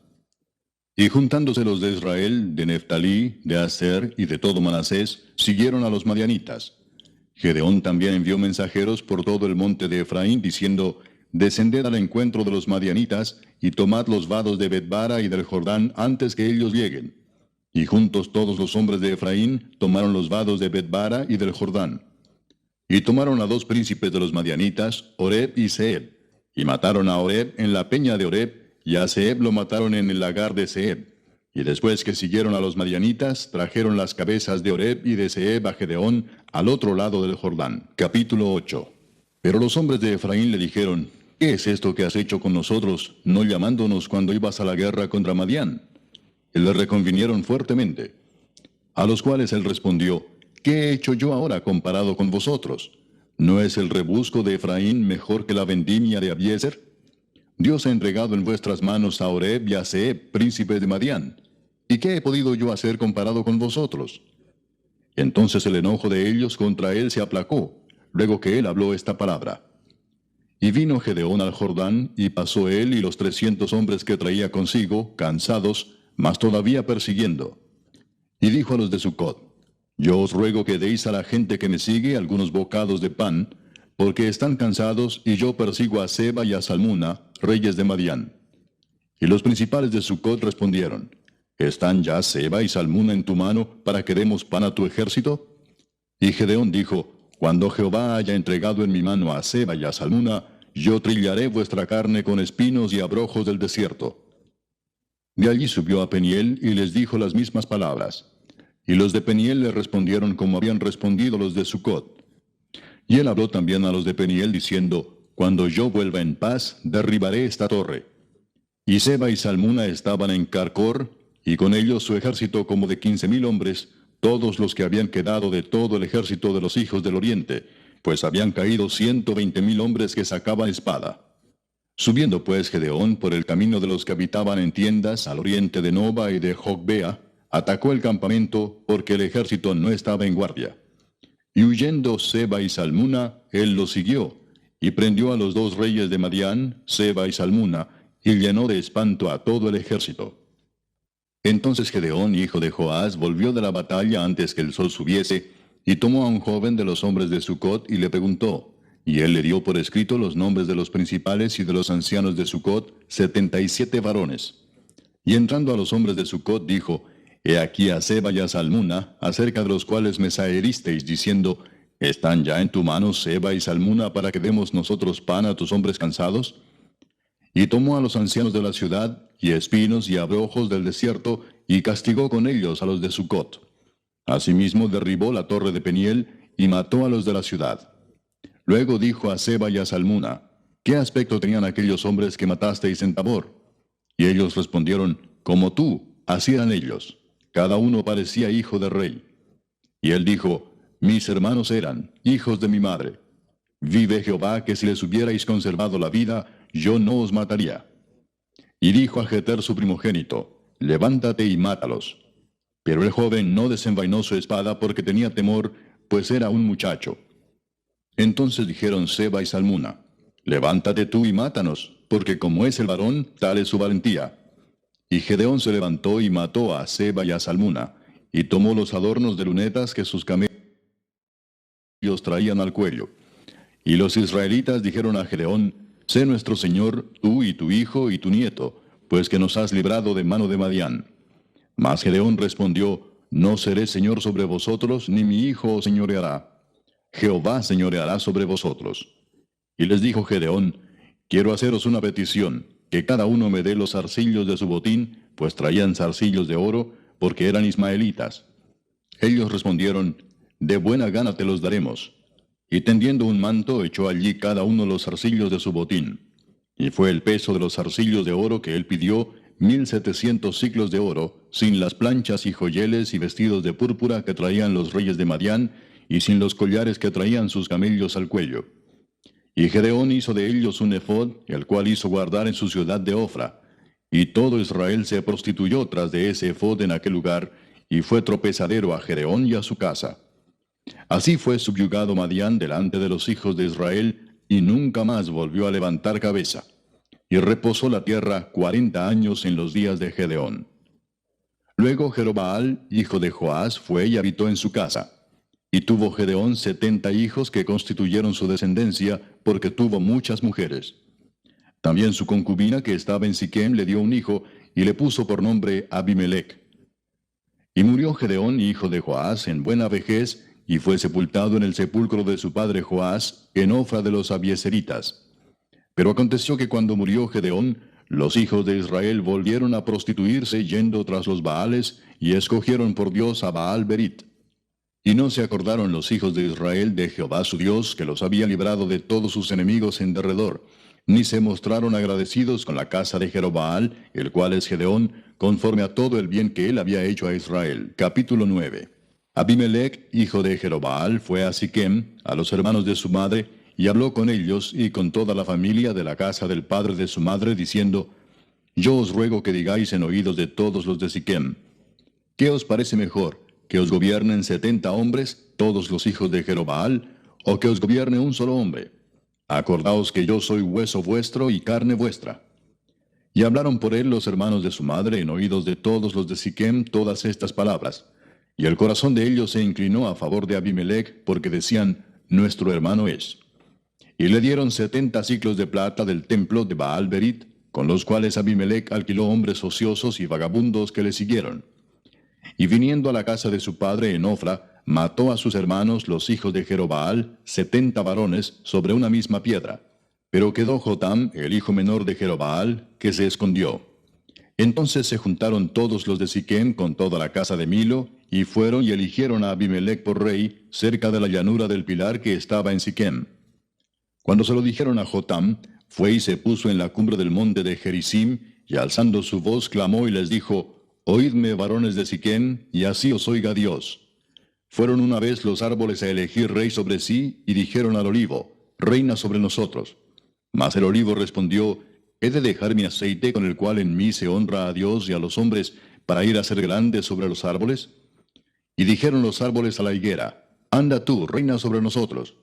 Y juntándose los de Israel, de Neftalí, de Aser y de todo Manasés, siguieron a los madianitas. Gedeón también envió mensajeros por todo el monte de Efraín, diciendo, Descended al encuentro de los madianitas, y tomad los vados de Betbara y del Jordán antes que ellos lleguen. Y juntos todos los hombres de Efraín tomaron los vados de Betbara y del Jordán. Y tomaron a 2 príncipes de los madianitas, Oreb y Zeeb, y mataron a Oreb en la peña de Oreb, y a Zeeb lo mataron en el lagar de Zeeb. Y después que siguieron a los madianitas, trajeron las cabezas de Oreb y de Zeeb a Gedeón al otro lado del Jordán. Capítulo 8. Pero los hombres de Efraín le dijeron, ¿Qué es esto que has hecho con nosotros, no llamándonos cuando ibas a la guerra contra Madián? Y le reconvinieron fuertemente. A los cuales él respondió, ¿Qué he hecho yo ahora comparado con vosotros? ¿No es el rebusco de Efraín mejor que la vendimia de Abiezer? Dios ha entregado en vuestras manos a Oreb y a Zeeb, príncipes de Madián. ¿Y qué he podido yo hacer comparado con vosotros? Entonces el enojo de ellos contra él se aplacó, luego que él habló esta palabra. Y vino Gedeón al Jordán, y pasó él y los 300 hombres que traía consigo, cansados, mas todavía persiguiendo. Y dijo a los de Sucot, Yo os ruego que deis a la gente que me sigue algunos bocados de pan, porque están cansados, y yo persigo a Seba y a Salmuna, reyes de Madián. Y los principales de Sucot respondieron, ¿Están ya Seba y Salmuna en tu mano para que demos pan a tu ejército? Y Gedeón dijo, Cuando Jehová haya entregado en mi mano a Seba y a Salmuna, yo trillaré vuestra carne con espinos y abrojos del desierto. De allí subió a Peniel y les dijo las mismas palabras. Y los de Peniel le respondieron como habían respondido los de Sucot. Y él habló también a los de Peniel diciendo, Cuando yo vuelva en paz, derribaré esta torre. Y Seba y Salmuna estaban en Carcor, y con ellos su ejército como de 15,000 hombres, todos los que habían quedado de todo el ejército de los hijos del oriente, pues habían caído 120,000 hombres que sacaban espada. Subiendo pues Gedeón por el camino de los que habitaban en tiendas al oriente de Noba y de Jogbea, atacó el campamento porque el ejército no estaba en guardia. Y huyendo Seba y Salmuna, él los siguió, y prendió a los 2 reyes de Madián, Seba y Salmuna, y llenó de espanto a todo el ejército. Entonces Gedeón, hijo de Joás, volvió de la batalla antes que el sol subiese, y tomó a un joven de los hombres de Sucot y le preguntó, y él le dio por escrito los nombres de los principales y de los ancianos de Sucot, 77 varones. Y entrando a los hombres de Sucot, dijo, He aquí a Seba y a Salmuna, acerca de los cuales me zaheristeis, diciendo, ¿Están ya en tu mano Seba y Salmuna para que demos nosotros pan a tus hombres cansados? Y tomó a los ancianos de la ciudad, y espinos y abrojos del desierto, y castigó con ellos a los de Sucot. Asimismo derribó la torre de Peniel, y mató a los de la ciudad. Luego dijo a Seba y a Salmuna, ¿qué aspecto tenían aquellos hombres que matasteis en Tabor? Y ellos respondieron, como tú, así eran ellos. Cada uno parecía hijo de rey. Y él dijo, mis hermanos eran hijos de mi madre. Vive Jehová que si les hubierais conservado la vida, yo no os mataría. Y dijo a Jeter su primogénito, levántate y mátalos. Pero el joven no desenvainó su espada porque tenía temor, pues era un muchacho. Entonces dijeron Seba y Salmuna, levántate tú y mátanos, porque como es el varón, tal es su valentía. Y Gedeón se levantó y mató a Seba y a Salmuna, y tomó los adornos de lunetas que sus camellos traían al cuello. Y los israelitas dijeron a Gedeón, sé nuestro señor, tú y tu hijo y tu nieto, pues que nos has librado de mano de Madián. Mas Gedeón respondió, no seré señor sobre vosotros, ni mi hijo os señoreará. Jehová señoreará sobre vosotros. Y les dijo Gedeón, quiero haceros una petición, que cada uno me dé los zarcillos de su botín, pues traían zarcillos de oro, porque eran ismaelitas. Ellos respondieron, de buena gana te los daremos. Y tendiendo un manto, echó allí cada uno los zarcillos de su botín. Y fue el peso de los zarcillos de oro que él pidió, 1700 siclos de oro, sin las planchas y joyeles y vestidos de púrpura que traían los reyes de Madián, y sin los collares que traían sus camellos al cuello. Y Gedeón hizo de ellos un ephod, el cual hizo guardar en su ciudad de Ofra. Y todo Israel se prostituyó tras de ese ephod en aquel lugar, y fue tropezadero a Gedeón y a su casa. Así fue subyugado Madián delante de los hijos de Israel, y nunca más volvió a levantar cabeza. Y reposó la tierra 40 años en los días de Gedeón. Luego Jerobaal, hijo de Joás, fue y habitó en su casa. Y tuvo Gedeón 70 hijos que constituyeron su descendencia, porque tuvo muchas mujeres. También su concubina que estaba en Siquem le dio un hijo, y le puso por nombre Abimelech. Y murió Gedeón, hijo de Joás, en buena vejez, y fue sepultado en el sepulcro de su padre Joás, en Ofra de los Abieseritas. Pero aconteció que cuando murió Gedeón, los hijos de Israel volvieron a prostituirse yendo tras los Baales, y escogieron por Dios a Baal Berit. Y no se acordaron los hijos de Israel de Jehová su Dios, que los había librado de todos sus enemigos en derredor, ni se mostraron agradecidos con la casa de Jerobaal, el cual es Gedeón, conforme a todo el bien que él había hecho a Israel. Capítulo 9. Abimelech, hijo de Jerobaal, fue a Siquem, a los hermanos de su madre, y habló con ellos y con toda la familia de la casa del padre de su madre, diciendo, yo os ruego que digáis en oídos de todos los de Siquem, ¿qué os parece mejor? ¿Que os gobiernen 70 hombres, todos los hijos de Jerobaal, o que os gobierne un solo hombre? Acordaos que yo soy hueso vuestro y carne vuestra. Y hablaron por él los hermanos de su madre en oídos de todos los de Siquem todas estas palabras. Y el corazón de ellos se inclinó a favor de Abimelech, porque decían, nuestro hermano es. Y le dieron 70 siclos de plata del templo de Baal Berit, con los cuales Abimelech alquiló hombres ociosos y vagabundos que le siguieron. Y viniendo a la casa de su padre en Ofra, mató a sus hermanos los hijos de Jerobaal, 70 varones, sobre una misma piedra. Pero quedó Jotam, el hijo menor de Jerobaal, que se escondió. Entonces se juntaron todos los de Siquem con toda la casa de Milo, y fueron y eligieron a Abimelech por rey, cerca de la llanura del pilar que estaba en Siquem. Cuando se lo dijeron a Jotam, fue y se puso en la cumbre del monte de Gerizim, y alzando su voz clamó y les dijo, oídme, varones de Siquem, y así os oiga Dios. Fueron una vez los árboles a elegir rey sobre sí, y dijeron al olivo, reina sobre nosotros. Mas el olivo respondió, ¿he de dejar mi aceite con el cual en mí se honra a Dios y a los hombres, para ir a ser grande sobre los árboles? Y dijeron los árboles a la higuera, anda tú, reina sobre nosotros.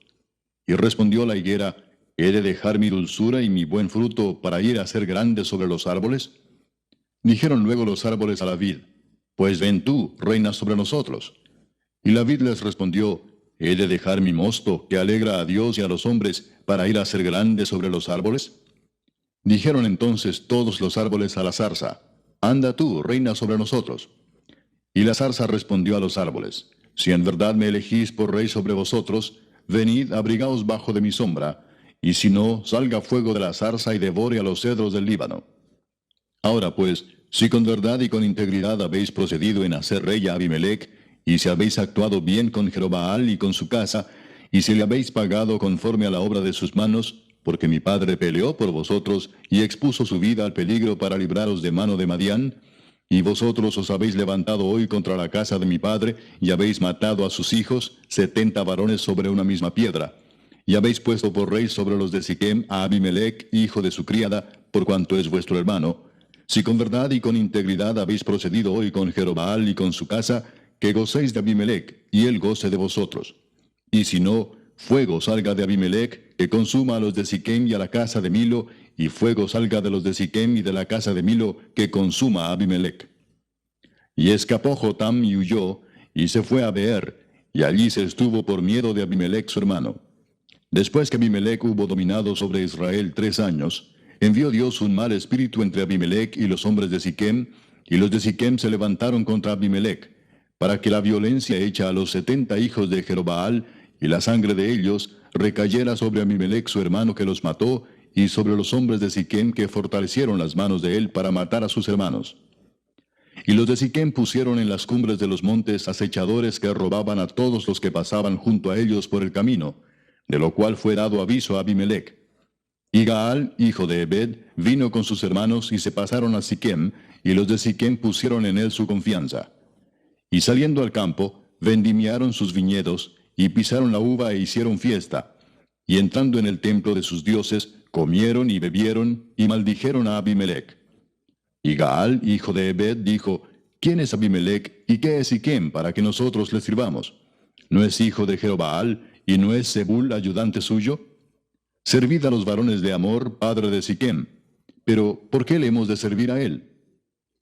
Y respondió la higuera, ¿he de dejar mi dulzura y mi buen fruto para ir a ser grande sobre los árboles? Dijeron luego los árboles a la vid, pues ven tú, reina sobre nosotros. Y la vid les respondió, ¿he de dejar mi mosto, que alegra a Dios y a los hombres, para ir a ser grande sobre los árboles? Dijeron entonces todos los árboles a la zarza, Anda tú, reina sobre nosotros. Y la zarza respondió a los árboles, si en verdad me elegís por rey sobre vosotros, venid, abrigaos bajo de mi sombra, y si no, salga fuego de la zarza y devore a los cedros del Líbano. Ahora pues, si con verdad y con integridad habéis procedido en hacer rey a Abimelech, y si habéis actuado bien con Jerobaal y con su casa, y si le habéis pagado conforme a la obra de sus manos, porque mi padre peleó por vosotros y expuso su vida al peligro para libraros de mano de Madián, y vosotros os habéis levantado hoy contra la casa de mi padre, y habéis matado a sus hijos, 70 varones sobre una misma piedra, y habéis puesto por rey sobre los de Siquem a Abimelech, hijo de su criada, por cuanto es vuestro hermano. Si con verdad y con integridad habéis procedido hoy con Jerobaal y con su casa, que gocéis de Abimelech, y él goce de vosotros. Y si no, fuego salga de Abimelech, que consuma a los de Siquem y a la casa de Milo, y fuego salga de los de Siquem y de la casa de Milo, que consuma a Abimelech. Y escapó Jotam y huyó, y se fue a Beer, y allí se estuvo por miedo de Abimelech su hermano. Después que Abimelech hubo dominado sobre Israel 3 años, envió Dios un mal espíritu entre Abimelech y los hombres de Siquem, y los de Siquem se levantaron contra Abimelech, para que la violencia hecha a los 70 hijos de Jerobaal y la sangre de ellos recayera sobre Abimelech su hermano que los mató, y sobre los hombres de Siquem que fortalecieron las manos de él para matar a sus hermanos. Y los de Siquem pusieron en las cumbres de los montes acechadores que robaban a todos los que pasaban junto a ellos por el camino, de lo cual fue dado aviso a Abimelech. Y Gaal, hijo de Ebed, vino con sus hermanos y se pasaron a Siquem, y los de Siquem pusieron en él su confianza. Y saliendo al campo, vendimiaron sus viñedos, y pisaron la uva e hicieron fiesta. Y entrando en el templo de sus dioses, comieron y bebieron, y maldijeron a Abimelech. Y Gaal, hijo de Ebed, dijo, ¿quién es Abimelech y qué es Siquem para que nosotros le sirvamos? ¿No es hijo de Jerobaal y no es Zebul ayudante suyo? Servid a los varones de Amor, padre de Siquem. Pero, ¿por qué le hemos de servir a él?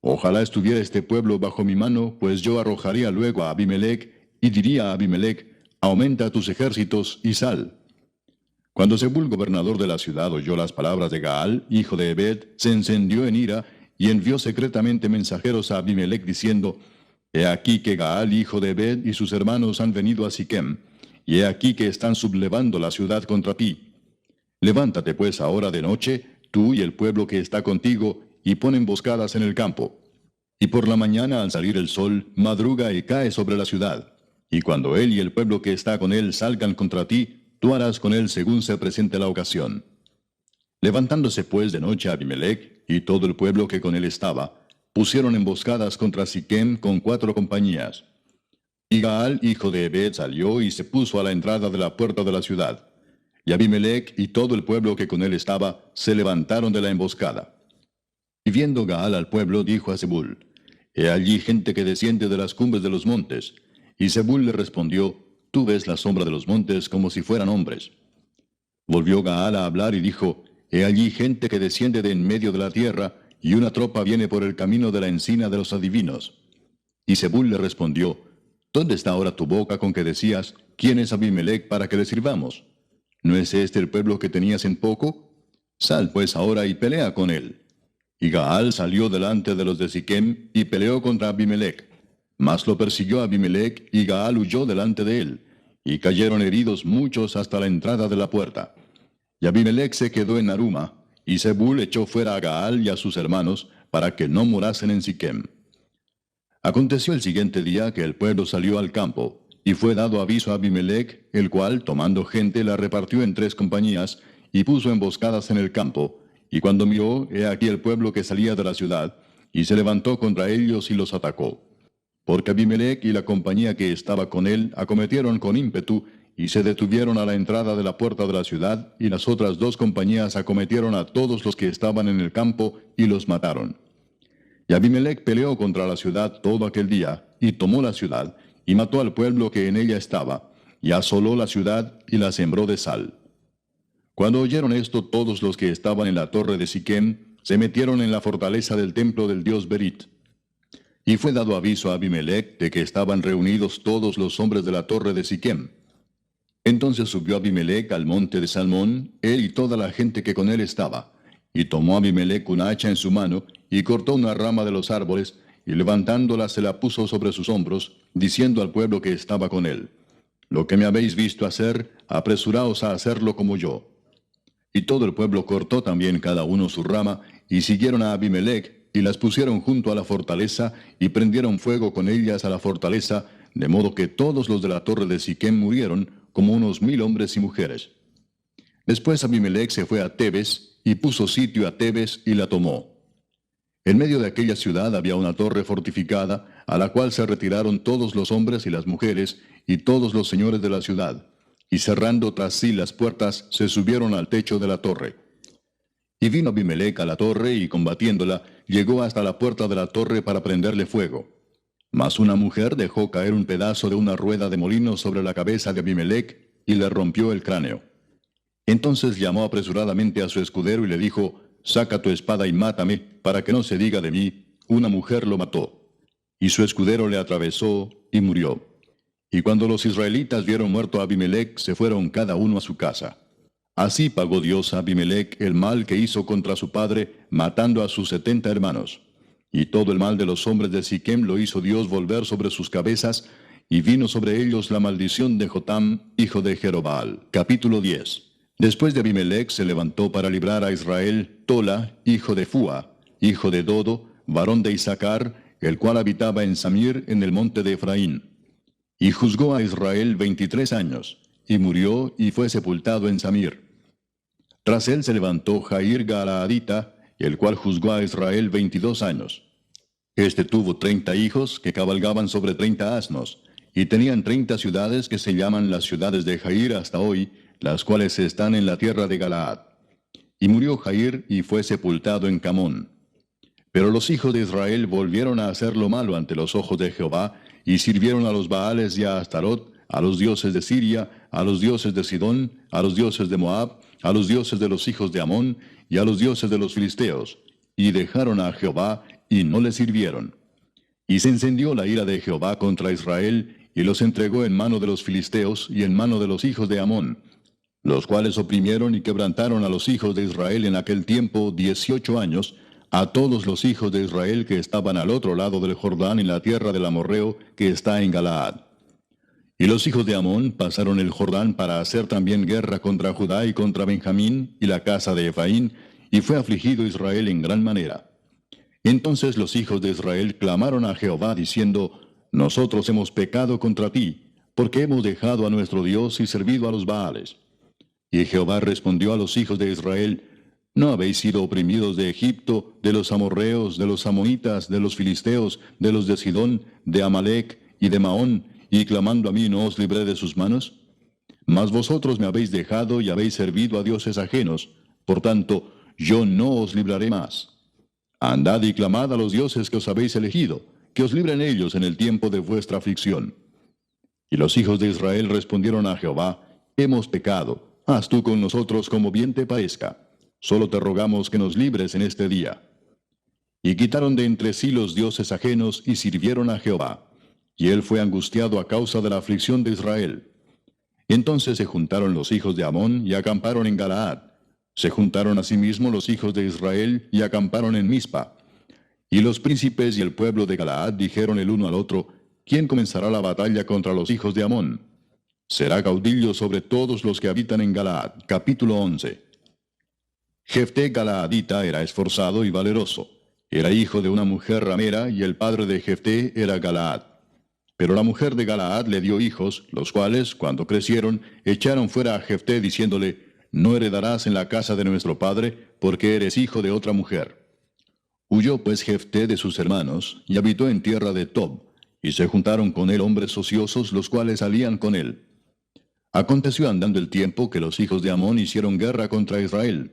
Ojalá estuviera este pueblo bajo mi mano, pues yo arrojaría luego a Abimelech, y diría a Abimelech, aumenta tus ejércitos y sal. Cuando Zebul, gobernador de la ciudad, oyó las palabras de Gaal, hijo de Ebed, se encendió en ira, y envió secretamente mensajeros a Abimelech, diciendo, He aquí que Gaal, hijo de Ebed, y sus hermanos han venido a Siquem, y he aquí que están sublevando la ciudad contra ti. Levántate pues ahora de noche, tú y el pueblo que está contigo, y pon emboscadas en el campo. Y por la mañana al salir el sol, madruga y cae sobre la ciudad. Y cuando él y el pueblo que está con él salgan contra ti, tú harás con él según se presente la ocasión. Levantándose pues de noche Abimelech y todo el pueblo que con él estaba, pusieron emboscadas contra Siquem con 4 compañías. Y Gaal, hijo de Ebed, salió y se puso a la entrada de la puerta de la ciudad. Y Abimelech y todo el pueblo que con él estaba se levantaron de la emboscada. Y viendo Gaal al pueblo, dijo a Zebul, He allí gente que desciende de las cumbres de los montes. Y Zebul le respondió, Tú ves la sombra de los montes como si fueran hombres. Volvió Gaal a hablar y dijo, He allí gente que desciende de en medio de la tierra, y una tropa viene por el camino de la encina de los adivinos. Y Zebul le respondió, ¿Dónde está ahora tu boca con que decías, ¿quién es Abimelech para que le sirvamos? ¿No es este el pueblo que tenías en poco? Sal pues ahora y pelea con él. Y Gaal salió delante de los de Siquem y peleó contra Abimelech. Mas lo persiguió Abimelech y Gaal huyó delante de él. Y cayeron heridos muchos hasta la entrada de la puerta. Y Abimelech se quedó en Aruma, y Zebul echó fuera a Gaal y a sus hermanos, para que no morasen en Siquem. Aconteció el siguiente día que el pueblo salió al campo, y fue dado aviso a Abimelech, el cual, tomando gente, la repartió en 3 compañías, y puso emboscadas en el campo. Y cuando miró, he aquí el pueblo que salía de la ciudad, y se levantó contra ellos y los atacó. Porque Abimelech y la compañía que estaba con él acometieron con ímpetu, y se detuvieron a la entrada de la puerta de la ciudad, y las otras 2 compañías acometieron a todos los que estaban en el campo, y los mataron. Y Abimelech peleó contra la ciudad todo aquel día, y tomó la ciudad, y mató al pueblo que en ella estaba, y asoló la ciudad, y la sembró de sal. Cuando oyeron esto, todos los que estaban en la torre de Siquem, se metieron en la fortaleza del templo del dios Berit. Y fue dado aviso a Abimelech de que estaban reunidos todos los hombres de la torre de Siquem. Entonces subió Abimelech al monte de Salmón, él y toda la gente que con él estaba, Y tomó Abimelec una hacha en su mano, y cortó una rama de los árboles, y levantándola se la puso sobre sus hombros, diciendo al pueblo que estaba con él: Lo que me habéis visto hacer, apresuraos a hacerlo como yo. Y todo el pueblo cortó también cada uno su rama, y siguieron a Abimelec, y las pusieron junto a la fortaleza, y prendieron fuego con ellas a la fortaleza, de modo que todos los de la torre de Siquem murieron, como unos 1000 hombres y mujeres. Después Abimelec se fue a Tebes, y puso sitio a Tebes, y la tomó. En medio de aquella ciudad había una torre fortificada, a la cual se retiraron todos los hombres y las mujeres, y todos los señores de la ciudad, y cerrando tras sí las puertas, se subieron al techo de la torre. Y vino Abimelec a la torre, y combatiéndola, llegó hasta la puerta de la torre para prenderle fuego. Mas una mujer dejó caer un pedazo de una rueda de molino sobre la cabeza de Abimelec, y le rompió el cráneo. Entonces llamó apresuradamente a su escudero y le dijo: Saca tu espada y mátame, para que no se diga de mí, una mujer lo mató. Y su escudero le atravesó, y murió. Y cuando los israelitas vieron muerto a Abimelec, se fueron cada uno a su casa. Así pagó Dios a Abimelec el mal que hizo contra su padre, matando a sus 70 hermanos. Y todo el mal de los hombres de Siquem lo hizo Dios volver sobre sus cabezas, y vino sobre ellos la maldición de Jotam, hijo de Jerobbaal. Capítulo 10. Después de Abimelec se levantó para librar a Israel Tola, hijo de Fua, hijo de Dodo, varón de Isaacar, el cual habitaba en Samir, en el monte de Efraín. Y juzgó a Israel 23 años, y murió y fue sepultado en Samir. Tras él se levantó Jair Galaadita, el cual juzgó a Israel 22 años. Este tuvo 30 hijos que cabalgaban sobre 30 asnos, y tenían 30 ciudades que se llaman las ciudades de Jair hasta hoy, las cuales están en la tierra de Galaad. Y murió Jair y fue sepultado en Camón. Pero los hijos de Israel volvieron a hacer lo malo ante los ojos de Jehová, y sirvieron a los Baales y a Astarot, a los dioses de Siria, a los dioses de Sidón, a los dioses de Moab, a los dioses de los hijos de Amón, y a los dioses de los filisteos, y dejaron a Jehová, y no le sirvieron. Y se encendió la ira de Jehová contra Israel, y los entregó en mano de los filisteos y en mano de los hijos de Amón, los cuales oprimieron y quebrantaron a los hijos de Israel en aquel tiempo 18 años, a todos los hijos de Israel que estaban al otro lado del Jordán en la tierra del amorreo que está en Galaad. Y los hijos de Amón pasaron el Jordán para hacer también guerra contra Judá y contra Benjamín y la casa de Efraín, y fue afligido Israel en gran manera. Entonces los hijos de Israel clamaron a Jehová diciendo: Nosotros hemos pecado contra ti, porque hemos dejado a nuestro Dios y servido a los Baales. Y Jehová respondió a los hijos de Israel: ¿No habéis sido oprimidos de Egipto, de los amorreos, de los amonitas, de los filisteos, de los de Sidón, de Amalec y de Maón, y clamando a mí no os libré de sus manos? Mas vosotros me habéis dejado y habéis servido a dioses ajenos, por tanto, yo no os libraré más. Andad y clamad a los dioses que os habéis elegido, que os libren ellos en el tiempo de vuestra aflicción. Y los hijos de Israel respondieron a Jehová: Hemos pecado, haz tú con nosotros como bien te parezca. Solo te rogamos que nos libres en este día. Y quitaron de entre sí los dioses ajenos y sirvieron a Jehová. Y él fue angustiado a causa de la aflicción de Israel. Entonces se juntaron los hijos de Amón y acamparon en Galaad. Se juntaron asimismo los hijos de Israel y acamparon en Mizpa. Y los príncipes y el pueblo de Galaad dijeron el uno al otro: ¿Quién comenzará la batalla contra los hijos de Amón? Será caudillo sobre todos los que habitan en Galaad. Capítulo 11. Jefté Galaadita era esforzado y valeroso. Era hijo de una mujer ramera, y el padre de Jefté era Galaad. Pero la mujer de Galaad le dio hijos, los cuales, cuando crecieron, echaron fuera a Jefté, diciéndole: No heredarás en la casa de nuestro padre, porque eres hijo de otra mujer. Huyó pues Jefté de sus hermanos, y habitó en tierra de Tob, y se juntaron con él hombres ociosos, los cuales salían con él. Aconteció andando el tiempo que los hijos de Amón hicieron guerra contra Israel.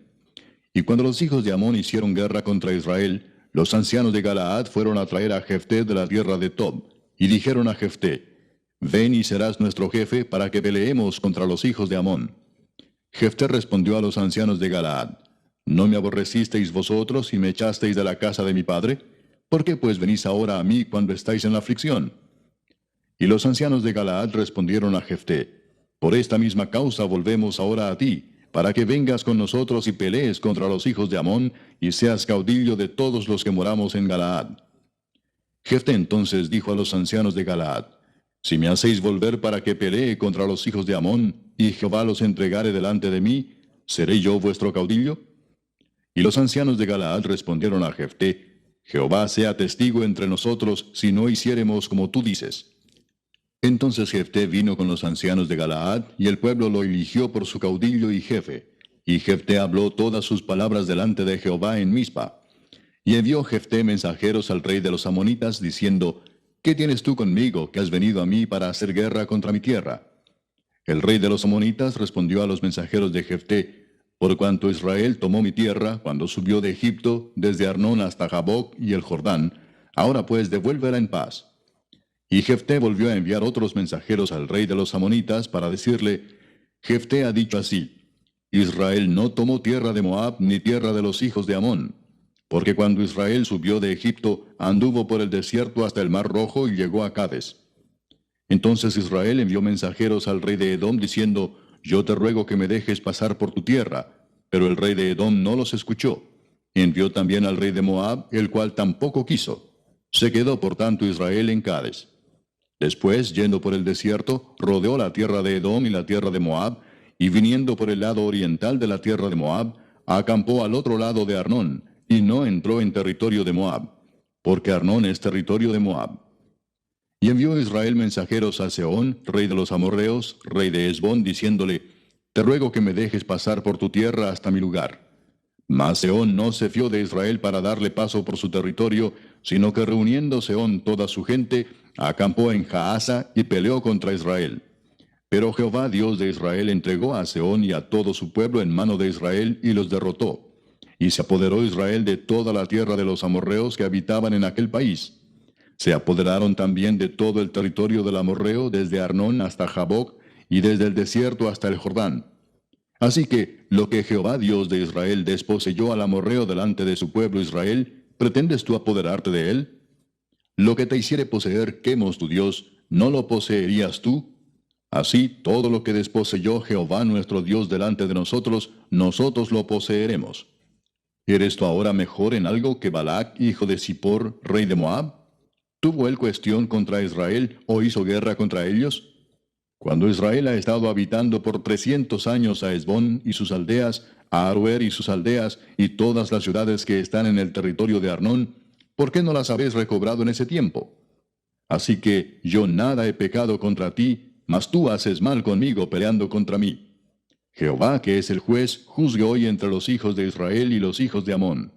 Y cuando los hijos de Amón hicieron guerra contra Israel, los ancianos de Galaad fueron a traer a Jefté de la tierra de Tob, y dijeron a Jefté: Ven y serás nuestro jefe para que peleemos contra los hijos de Amón. Jefté respondió a los ancianos de Galaad: ¿No me aborrecisteis vosotros y me echasteis de la casa de mi padre? ¿Por qué pues venís ahora a mí cuando estáis en la aflicción? Y los ancianos de Galaad respondieron a Jefté: Por esta misma causa volvemos ahora a ti, para que vengas con nosotros y pelees contra los hijos de Amón, y seas caudillo de todos los que moramos en Galaad. Jefté entonces dijo a los ancianos de Galaad: Si me hacéis volver para que pelee contra los hijos de Amón, y Jehová los entregare delante de mí, ¿seré yo vuestro caudillo? Y los ancianos de Galaad respondieron a Jefté: Jehová sea testigo entre nosotros, si no hiciéremos como tú dices. Entonces Jefté vino con los ancianos de Galaad, y el pueblo lo eligió por su caudillo y jefe. Y Jefté habló todas sus palabras delante de Jehová en Mizpa. Y envió Jefté mensajeros al rey de los amonitas, diciendo: ¿Qué tienes tú conmigo, que has venido a mí para hacer guerra contra mi tierra? El rey de los amonitas respondió a los mensajeros de Jefté: Por cuanto Israel tomó mi tierra, cuando subió de Egipto, desde Arnón hasta Jaboc y el Jordán, ahora pues devuélvela en paz. Y Jefté volvió a enviar otros mensajeros al rey de los amonitas para decirle: Jefté ha dicho así: Israel no tomó tierra de Moab ni tierra de los hijos de Amón, porque cuando Israel subió de Egipto, anduvo por el desierto hasta el mar Rojo y llegó a Cades. Entonces Israel envió mensajeros al rey de Edom diciendo: Yo te ruego que me dejes pasar por tu tierra. Pero el rey de Edom no los escuchó. Envió también al rey de Moab, el cual tampoco quiso. Se quedó por tanto Israel en Cades. Después, yendo por el desierto, rodeó la tierra de Edom y la tierra de Moab, y viniendo por el lado oriental de la tierra de Moab, acampó al otro lado de Arnón, y no entró en territorio de Moab, porque Arnón es territorio de Moab. Y envió Israel mensajeros a Sehón, rey de los amorreos, rey de Hesbón, diciéndole: Te ruego que me dejes pasar por tu tierra hasta mi lugar. Mas Sehón no se fió de Israel para darle paso por su territorio, sino que reuniendo Sehón toda su gente, acampó en Jaasa y peleó contra Israel. Pero Jehová Dios de Israel entregó a Sehón y a todo su pueblo en mano de Israel y los derrotó. Y se apoderó Israel de toda la tierra de los amorreos que habitaban en aquel país. Se apoderaron también de todo el territorio del amorreo, desde Arnón hasta Jaboc, y desde el desierto hasta el Jordán. Así que lo que Jehová Dios de Israel desposeyó al amorreo delante de su pueblo Israel, ¿pretendes tú apoderarte de él? Lo que te hiciere poseer Quemos tu Dios, ¿no lo poseerías tú? Así todo lo que desposeyó Jehová nuestro Dios delante de nosotros, nosotros lo poseeremos. ¿Eres tú ahora mejor en algo que Balac, hijo de Zippor, rey de Moab? ¿Tuvo él cuestión contra Israel o hizo guerra contra ellos? Cuando Israel ha estado habitando por 300 años a Hesbón y sus aldeas, a Aroer y sus aldeas, y todas las ciudades que están en el territorio de Arnón, ¿por qué no las habéis recobrado en ese tiempo? Así que yo nada he pecado contra ti, mas tú haces mal conmigo peleando contra mí. Jehová, que es el juez, juzgue hoy entre los hijos de Israel y los hijos de Amón.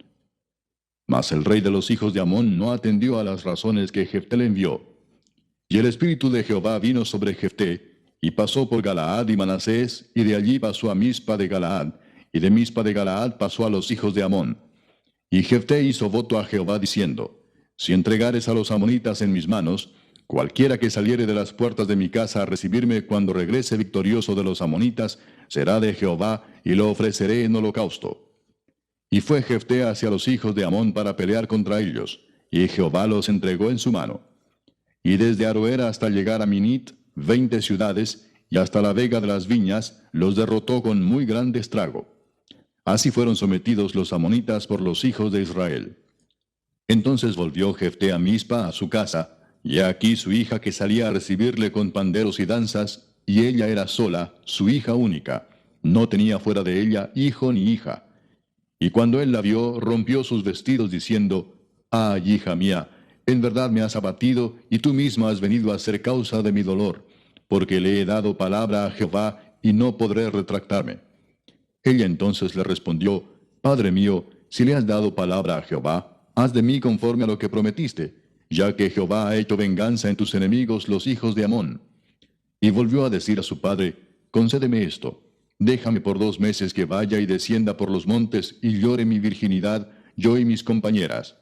Mas el rey de los hijos de Amón no atendió a las razones que Jefté le envió. Y el espíritu de Jehová vino sobre Jefté, y pasó por Galaad y Manasés, y de allí pasó a Mizpa de Galaad, y de Mizpa de Galaad pasó a los hijos de Amón. Y Jefté hizo voto a Jehová diciendo: Si entregares a los amonitas en mis manos, cualquiera que saliere de las puertas de mi casa a recibirme cuando regrese victorioso de los amonitas, será de Jehová, y lo ofreceré en holocausto. Y fue Jefté hacia los hijos de Amón para pelear contra ellos, y Jehová los entregó en su mano. Y desde Aroer hasta llegar a Minit, 20 ciudades, y hasta la vega de las viñas, los derrotó con muy grande estrago. Así fueron sometidos los amonitas por los hijos de Israel. Entonces volvió Jefté a Mizpa, a su casa, y he aquí su hija que salía a recibirle con panderos y danzas, y ella era sola, su hija única, no tenía fuera de ella hijo ni hija. Y cuando él la vio, rompió sus vestidos diciendo: Ay, hija mía, en verdad me has abatido, y tú misma has venido a ser causa de mi dolor, porque le he dado palabra a Jehová, y no podré retractarme. Ella entonces le respondió: Padre mío, si le has dado palabra a Jehová, haz de mí conforme a lo que prometiste, ya que Jehová ha hecho venganza en tus enemigos los hijos de Amón. Y volvió a decir a su padre: Concédeme esto, déjame por 2 meses que vaya y descienda por los montes y llore mi virginidad, yo y mis compañeras.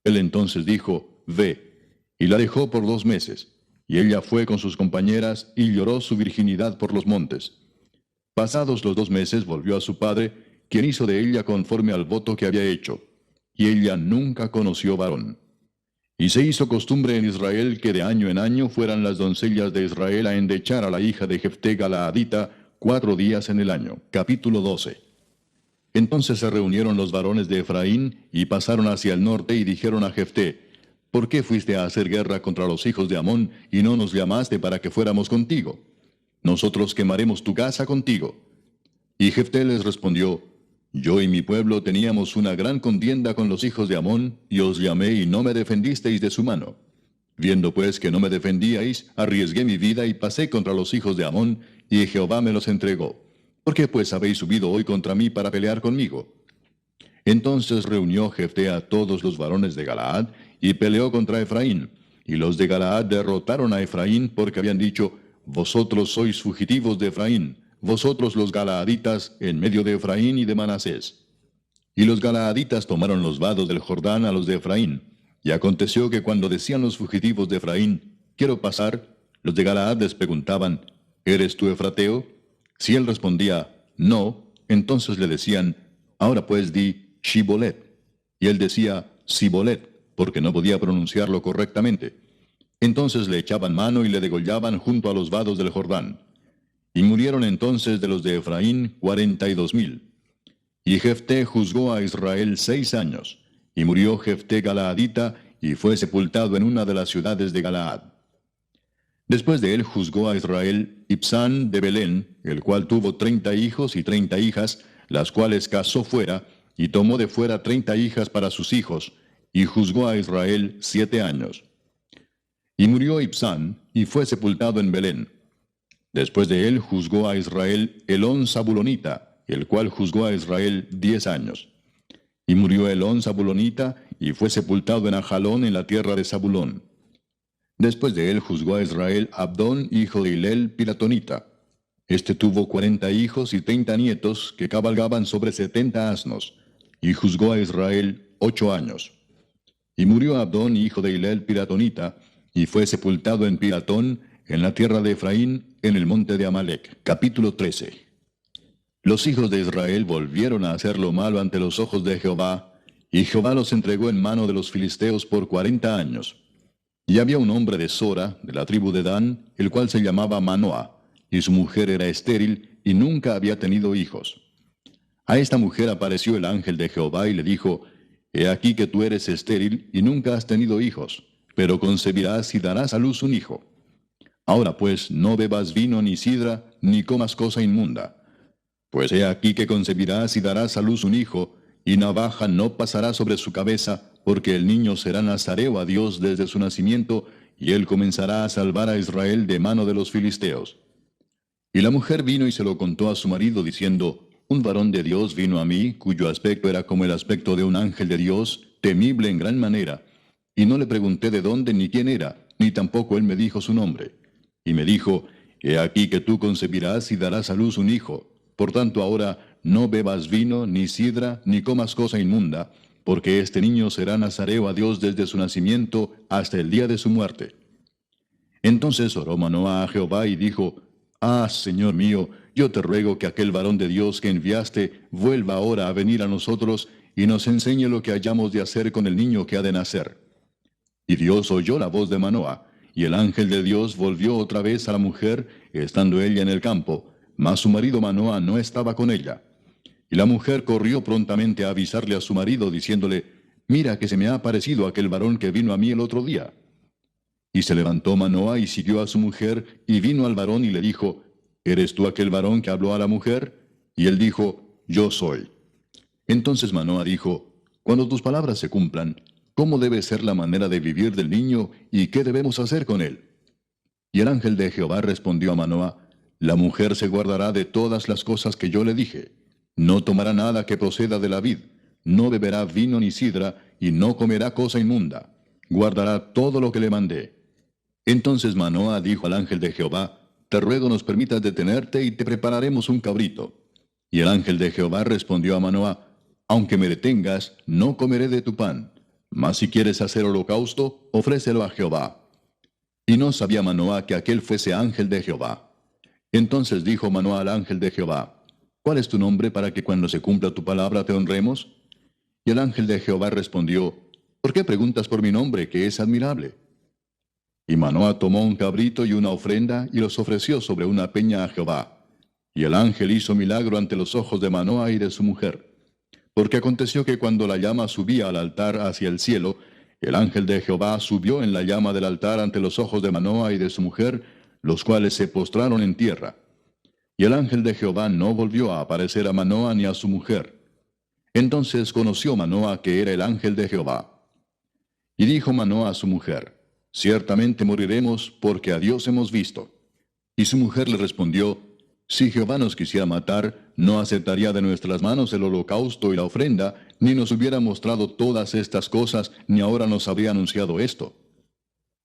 Él entonces dijo: Ve. Y la dejó por 2 meses. Y ella fue con sus compañeras y lloró su virginidad por los montes. Pasados los 2 meses volvió a su padre, quien hizo de ella conforme al voto que había hecho. Y ella nunca conoció varón. Y se hizo costumbre en Israel que de año en año fueran las doncellas de Israel a endechar a la hija de Jefté Galaadita, 4 días en el año. Capítulo 12. Entonces se reunieron los varones de Efraín, y pasaron hacia el norte, y dijeron a Jefté: ¿Por qué fuiste a hacer guerra contra los hijos de Amón, y no nos llamaste para que fuéramos contigo? Nosotros quemaremos tu casa contigo. Y Jefté les respondió: Yo y mi pueblo teníamos una gran contienda con los hijos de Amón, y os llamé y no me defendisteis de su mano. Viendo pues que no me defendíais, arriesgué mi vida y pasé contra los hijos de Amón, y Jehová me los entregó. ¿Por qué pues habéis subido hoy contra mí para pelear conmigo? Entonces reunió Jefté a todos los varones de Galaad, y peleó contra Efraín. Y los de Galaad derrotaron a Efraín, porque habían dicho: Vosotros sois fugitivos de Efraín, vosotros los galaaditas, en medio de Efraín y de Manasés. Y los galaaditas tomaron los vados del Jordán a los de Efraín. Y aconteció que cuando decían los fugitivos de Efraín: Quiero pasar, los de Galaad les preguntaban: ¿Eres tú efrateo? Si él respondía: No, entonces le decían: Ahora pues di Shibolet. Y él decía Sibolet, porque no podía pronunciarlo correctamente. Entonces le echaban mano y le degollaban junto a los vados del Jordán. Y murieron entonces de los de Efraín 42,000. Y Jefté juzgó a Israel 6 años. Y murió Jefté Galaadita, y fue sepultado en una de las ciudades de Galaad. Después de él juzgó a Israel Ibsán de Belén, el cual tuvo 30 hijos y 30 hijas, las cuales casó fuera, y tomó de fuera 30 hijas para sus hijos, y juzgó a Israel 7 años. Y murió Ibsán, y fue sepultado en Belén. Después de él juzgó a Israel Elón Zabulonita, el cual juzgó a Israel 10 años. Y murió Elón Zabulonita, y fue sepultado en Ajalón, en la tierra de Zabulón. Después de él juzgó a Israel Abdón, hijo de Hilel, Piratonita. Este tuvo 40 hijos y 30 nietos, que cabalgaban sobre 70 asnos, y juzgó a Israel 8 años. Y murió Abdón, hijo de Hilel, Piratonita, y fue sepultado en Piratón, en la tierra de Efraín, en el monte de Amalec. Capítulo 13. Los hijos de Israel volvieron a hacer lo malo ante los ojos de Jehová, y Jehová los entregó en mano de los filisteos por 40 años. Y había un hombre de Sora, de la tribu de Dan, el cual se llamaba Manoah, y su mujer era estéril, y nunca había tenido hijos. A esta mujer apareció el ángel de Jehová, y le dijo: He aquí que tú eres estéril, y nunca has tenido hijos, pero concebirás y darás a luz un hijo. Ahora pues, no bebas vino ni sidra, ni comas cosa inmunda. Pues he aquí que concebirás y darás a luz un hijo, y navaja no pasará sobre su cabeza, porque el niño será nazareo a Dios desde su nacimiento, y él comenzará a salvar a Israel de mano de los filisteos. Y la mujer vino y se lo contó a su marido, diciendo: Un varón de Dios vino a mí, cuyo aspecto era como el aspecto de un ángel de Dios, temible en gran manera. Y no le pregunté de dónde ni quién era, ni tampoco él me dijo su nombre. Y me dijo: He aquí que tú concebirás y darás a luz un hijo. Por tanto ahora no bebas vino, ni sidra, ni comas cosa inmunda, porque este niño será nazareo a Dios desde su nacimiento hasta el día de su muerte. Entonces oró Manoah a Jehová y dijo: Ah, Señor mío, yo te ruego que aquel varón de Dios que enviaste vuelva ahora a venir a nosotros y nos enseñe lo que hayamos de hacer con el niño que ha de nacer. Y Dios oyó la voz de Manoah, y el ángel de Dios volvió otra vez a la mujer, estando ella en el campo, mas su marido Manoah no estaba con ella. Y la mujer corrió prontamente a avisarle a su marido, diciéndole: Mira que se me ha aparecido aquel varón que vino a mí el otro día. Y se levantó Manoah y siguió a su mujer, y vino al varón y le dijo: ¿Eres tú aquel varón que habló a la mujer? Y él dijo: Yo soy. Entonces Manoah dijo: Cuando tus palabras se cumplan, ¿cómo debe ser la manera de vivir del niño, y qué debemos hacer con él? Y el ángel de Jehová respondió a Manoah: La mujer se guardará de todas las cosas que yo le dije. No tomará nada que proceda de la vid, no beberá vino ni sidra, y no comerá cosa inmunda. Guardará todo lo que le mandé. Entonces Manoah dijo al ángel de Jehová: Te ruego nos permitas detenerte, y te prepararemos un cabrito. Y el ángel de Jehová respondió a Manoah: Aunque me detengas, no comeré de tu pan. Mas si quieres hacer holocausto, ofrécelo a Jehová. Y no sabía Manoah que aquel fuese ángel de Jehová. Entonces dijo Manoah al ángel de Jehová: ¿Cuál es tu nombre para que cuando se cumpla tu palabra te honremos? Y el ángel de Jehová respondió: ¿Por qué preguntas por mi nombre, que es admirable? Y Manoah tomó un cabrito y una ofrenda, y los ofreció sobre una peña a Jehová. y el ángel hizo milagro ante los ojos de Manoa y de su mujer. Porque aconteció que cuando la llama subía al altar hacia el cielo, el ángel de Jehová subió en la llama del altar ante los ojos de Manoa y de su mujer, los cuales se postraron en tierra. Y el ángel de Jehová no volvió a aparecer a Manoa ni a su mujer. Entonces conoció Manoa que era el ángel de Jehová. Y dijo Manoa a su mujer: Ciertamente moriremos, porque a Dios hemos visto. Y su mujer le respondió: Si Jehová nos quisiera matar, no aceptaría de nuestras manos el holocausto y la ofrenda, ni nos hubiera mostrado todas estas cosas, ni ahora nos habría anunciado esto.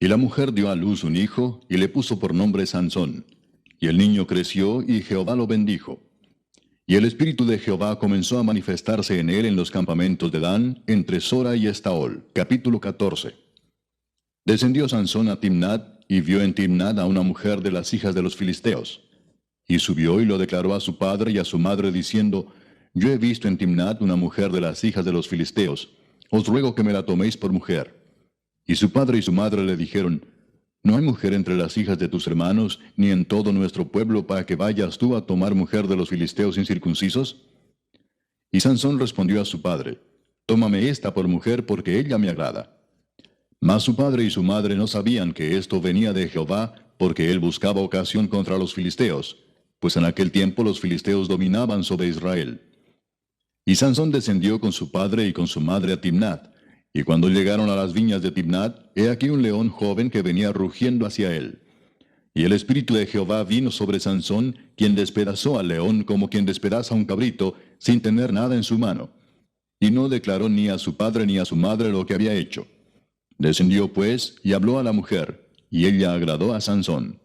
Y la mujer dio a luz un hijo, y le puso por nombre Sansón. Y el niño creció, y Jehová lo bendijo. Y el espíritu de Jehová comenzó a manifestarse en él en los campamentos de Dan, entre Sora y Estaol. Capítulo 14. Descendió Sansón a Timnat, y vio en Timnat a una mujer de las hijas de los filisteos. Y subió y lo declaró a su padre y a su madre, diciendo: Yo he visto en Timnat una mujer de las hijas de los filisteos. Os ruego que me la toméis por mujer. Y su padre y su madre le dijeron: No hay mujer entre las hijas de tus hermanos, ni en todo nuestro pueblo, para que vayas tú a tomar mujer de los filisteos incircuncisos. Y Sansón respondió a su padre: Tómame esta por mujer, porque ella me agrada. Mas su padre y su madre no sabían que esto venía de Jehová, porque él buscaba ocasión contra los filisteos, pues en aquel tiempo los filisteos dominaban sobre Israel. Y Sansón descendió con su padre y con su madre a Timnat. Y cuando llegaron a las viñas de Timnat, he aquí un león joven que venía rugiendo hacia él. Y el espíritu de Jehová vino sobre Sansón, quien despedazó al león como quien despedaza un cabrito, sin tener nada en su mano. Y no declaró ni a su padre ni a su madre lo que había hecho. Descendió pues, y habló a la mujer, y ella agradó a Sansón.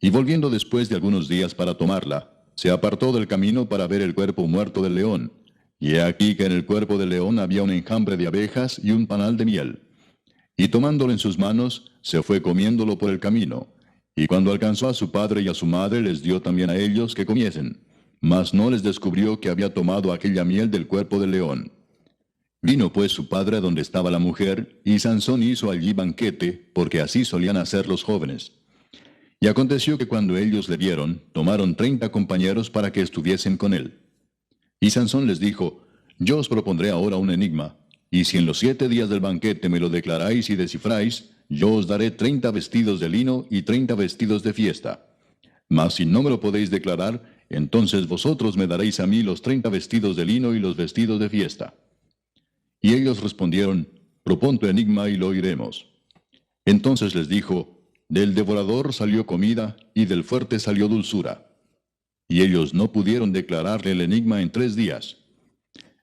Y volviendo después de algunos días para tomarla, se apartó del camino para ver el cuerpo muerto del león. Y he aquí que en el cuerpo del león había un enjambre de abejas y un panal de miel. Y tomándolo en sus manos, se fue comiéndolo por el camino. Y cuando alcanzó a su padre y a su madre, les dio también a ellos que comiesen. Mas no les descubrió que había tomado aquella miel del cuerpo del león. Vino pues su padre a donde estaba la mujer, y Sansón hizo allí banquete, porque así solían hacer los jóvenes. Y aconteció que cuando ellos le vieron, tomaron 30 compañeros para que estuviesen con él. Y Sansón les dijo: Yo os propondré ahora un enigma, y si en los 7 días del banquete me lo declaráis y descifráis, yo os daré 30 vestidos de lino y 30 vestidos de fiesta. Mas si no me lo podéis declarar, entonces vosotros me daréis a mí los 30 vestidos de lino y los vestidos de fiesta. Y ellos respondieron: Propón tu enigma y lo oiremos. Entonces les dijo: Del devorador salió comida, y del fuerte salió dulzura. Y ellos no pudieron declararle el enigma en 3 días.